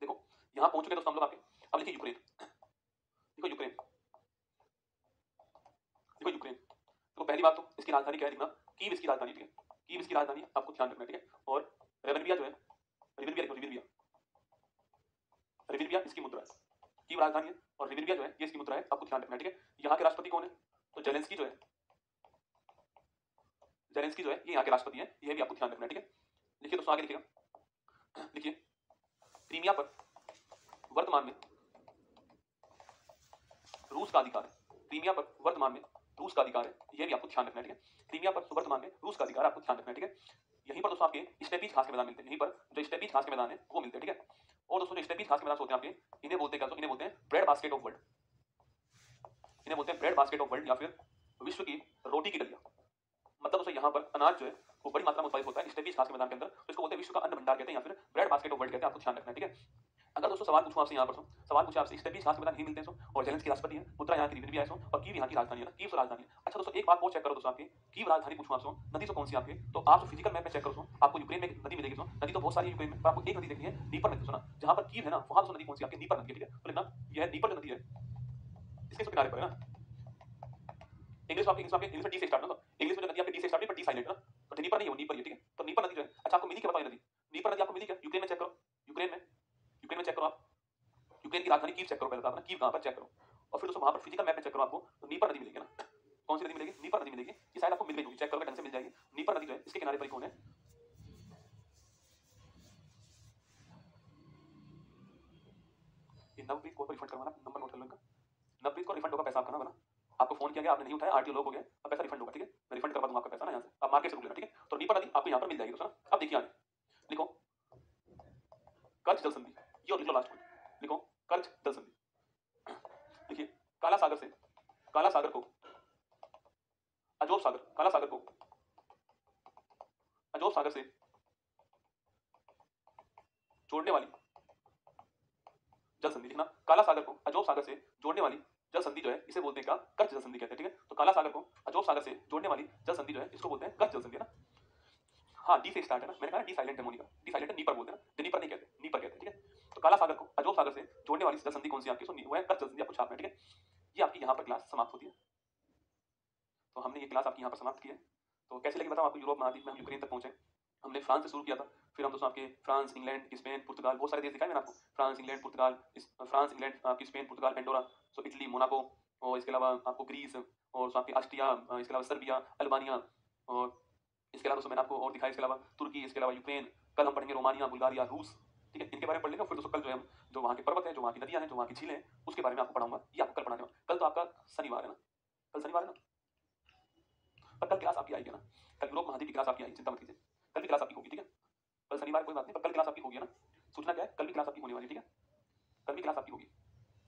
[SPEAKER 1] देखो यहां पहुंच चुके दोस्तों हम लोग आपके। अब लिखिए यूक्रेन, देखो यूक्रेन, देखो यूक्रेन। देखो पहली बात तो इसकी राजधानी क्या है? देखना कीव इसकी राजधानी, ठीक है? कीव इसकी राजधानी आपको ध्यान रखना है, ठीक है? और रेवेनविया जो है, रिविलविया देखो, रिविलविया, रिविलविया इसकी मुद्रा है। कीव राजधानी है और रिविलविया जो है ये इसकी मुद्रा है, आपको ध्यान रखना है, ठीक है? यहाँ के राष्ट्रपति कौन है? तो जेलेंस्की जो है, जेलेंस्की जो है ये यहाँ के राष्ट्रपति हैं, ये भी आपको ध्यान रखना है, ठीक है? लिखिए दोस्तों आगे लिखिएगा, लिखिए क्रीमिया पर वर्तमान में रूस का अधिकार है। क्रीमिया पर वर्तमान में रूस का अधिकार है, यह भी आपको ध्यान रखना है, ठीक है? क्रीमिया पर वर्तमान में रूस का अधिकार आपको ध्यान रखना है, ठीक है? यहीं पर दोस्तों आपके स्टेपीज घास के मैदान मिलते हैं, यहीं पर जो स्टेपीज घास के मैदान है वो मिलते हैं, ठीक है? और दोस्तों जो स्टेपीज घास के मैदान होते हैं आपके, इन्हें बोलते हैं, इन्हें बोलते हैं ब्रेड बास्केट ऑफ वर्ल्ड, इन्हें बोलते हैं ब्रेड बास्केट ऑफ वर्ल्ड या फिर विश्व की रोटी की डलिया। मतलब दोस्तों यहाँ पर अनाज जो है वो बड़ी मात्रा में उत्पादित होता है स्टेपीज घास के मैदान के अंदर, तो इसको बोलते हैं विश्व का अन्न भंडार कहते हैं या फिर ब्रेड बास्केट ऑफ वर्ल्ड कहते हैं, आपको ध्यान रखना है, ठीक है? अगर दोस्तों सवाल पूछूं आपसे यहाँ पर सवाल पूछे आपसे स्टेपीज घास के मैदान ही मिलते हैं सो, और जेलेंस्की राष्ट्रपति है, मुद्रा यहाँ की रिविलविया है सो, और कीव यहाँ की राजधानी है ना, कीव राजधानी है। अच्छा दोस्तों एक बात और चेक करो दोस्तों, आपकी कीव राजधानी पूछूं आपसे, नदी तो कौन सी आपके? तो आप जो फिजिकल मैप में चेक करो आपको यूक्रेन में नदी मिलेगी, नदी तो बहुत सारी यूक्रेन में, आपको एक नदी देखनी है नीपर नदी, सुना जहां पर कीव है ना वहां दोस्तों नदी कौन सी? आपकी नीपर नदी, ठीक है? तो लिखना यह नीपर नदी है, इसके किनारे पर है ना। इंग्लिश में इंग्लिश में टी से स्टार्ट ना, तो इंग्लिश में जो नदी आपकी टी से स्टार्ट है पर टी साइलेंट है ना, तो नीपर नहीं है वो नीपर है, ठीक है? तो नीपर नदी जो है, अच्छा आपको मिली क्या? बताओ नदी नीपर नदी आपको मिली क्या? यूक्रेन में चेक करो, यूक्रेन में चेक करो आप, यूक्रेन की राजधानी कीव चेक करो पहले, तो कीव कहां पर चेक करो, और फिर दोस्तों वहां पर फिजिकल मैप में चेक करो, आपको तो नीपर नदी मिलेगी ना। कौन सी नदी मिलेगी? नीपर नदी मिलेगी, ये शायद आपको मिल गई होगी, चेक करोगे ढंग से मिल जाएगी। नीपर नदी जो है इसके किनारे पर कौन है? ये नवप्रीत को रिफंड करवाना, नंबर नोट कर लो इनका। नवप्रीत को रिफंड होगा पैसा आपका ना बना, आपको फोन किया गया आपने नहीं उठाया, आरटीओ लोग हो गए, अब पैसा रिफंड होगा, ठीक है? मैं रिफंड करवा दूंगा आपका पैसा ना यहाँ से, आप मार्केट से रुक लेना, ठीक है? तो नीपर नदी आपको यहाँ पर मिल जाएगी दोस्तों। अब देखिए आगे लिखो कर्ज जल संधि, ये और लिख लो लास्ट में, लिखो कर्ज जल संधि। देखिए काला सागर से, काला सागर को अजोब सागर, काला सागर को अजोब सागर से जोड़ने वाली जल संधि, लिखना काला सागर को अजोब सागर से जोड़ने वाली जल संधि जो है इसे बोलते हैं क्या? कर्ज जल संधि कहते हैं, ठीक है? तो काला सागर को अजोब सागर से जोड़ने वाली जल संधि जो है इसको बोलते हैं कर्ज जल संधि, है ना? हाँ डी से स्टार्ट है ना, मैंने कहा डी साइलेंट है मोनिका, डी साइलेंट है, नीपर बोलते हैं ना, नीपर नहीं कहते, नीपर कहते हैं, ठीक है? तो काला सागर को अजोब सागर से जोड़ने वाली जल संधि कौन सी आपकी? वो है कर्ज जल संधि, आपको छापना है, ठीक है? ये आपकी यहाँ पर क्लास समाप्त होती है। तो हमने ये क्लास आपकी यहाँ पर समाप्त की है। तो कैसे लगी बताओ आपको यूरोप महाद्वीप में हम यूक्रेन तक पहुंचे। हमने फ्रांस से शुरू किया था, फिर हम दोस्तों आपके फ्रांस, इंग्लैंड, स्पेन, पुर्तगाल, बहुत सारे देश दिखाए मैंने आपको। फ्रांस, इंग्लैंड, पुर्तगाल, फ्रांस, इंग्लैंड, आपकी स्पेन, पुर्तगाल, एंडोरा, सो इटली, मोनाको, और इसके अलावा आपको ग्रीस, और आपके ऑस्ट्रिया, इसके अलावा सर्बिया, अल्बानिया, और इसके अलावा दोस्तों मैंने आपको और दिखाया, इसके अलावा तुर्की, इसके अलावा यूक्रेन। कल हम पढ़ेंगे रोमानिया, बुल्गारिया, रूस। ठीक है, इनके बारे में पढ़ लेंगे। फिर दोस्तों कल जो है हम जो वहाँ के पर्वत हैं, जो वहाँ की नदियाँ हैं, जो वहाँ की झीलें हैं, उसके बारे में आपको पढ़ाऊंगा। ये आपको कल पढ़ाने वाला। कल तो आपका शनिवार है ना, कल शनिवार है ना, पर कल क्लास आपकी आएगी ना, कल यूरोप महाद्वीप की क्लास आपकी आएगी, चिंता मत कीजिए। कल भी क्लास आपकी होगी, ठीक है। कल शनिवार कोई बात नहीं, पर कल क्लास आपकी होगी है ना। सूचना क्या है, कल भी क्लास आपकी होने वाली है, ठीक है। कल भी क्लास आपकी होगी,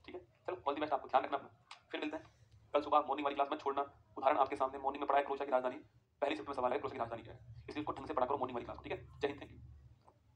[SPEAKER 1] ठीक है। चलो ऑल द बेस्ट, आपको ध्यान रखना अपना। फिर मिलते हैं कल सुबह। मॉर्निंग वाली क्लास मत छोड़ना। उदाहरण आपके सामने, मॉर्निंग में पढ़ा है क्रोएशिया की राजधानी। पहले शिफ्ट में सवाल है क्रोएशिया की राजधानी क्या है, इसलिए उसको ढंग से पढ़ा करो मॉर्निंग वाली क्लास को, ठीक है। जय हिंद।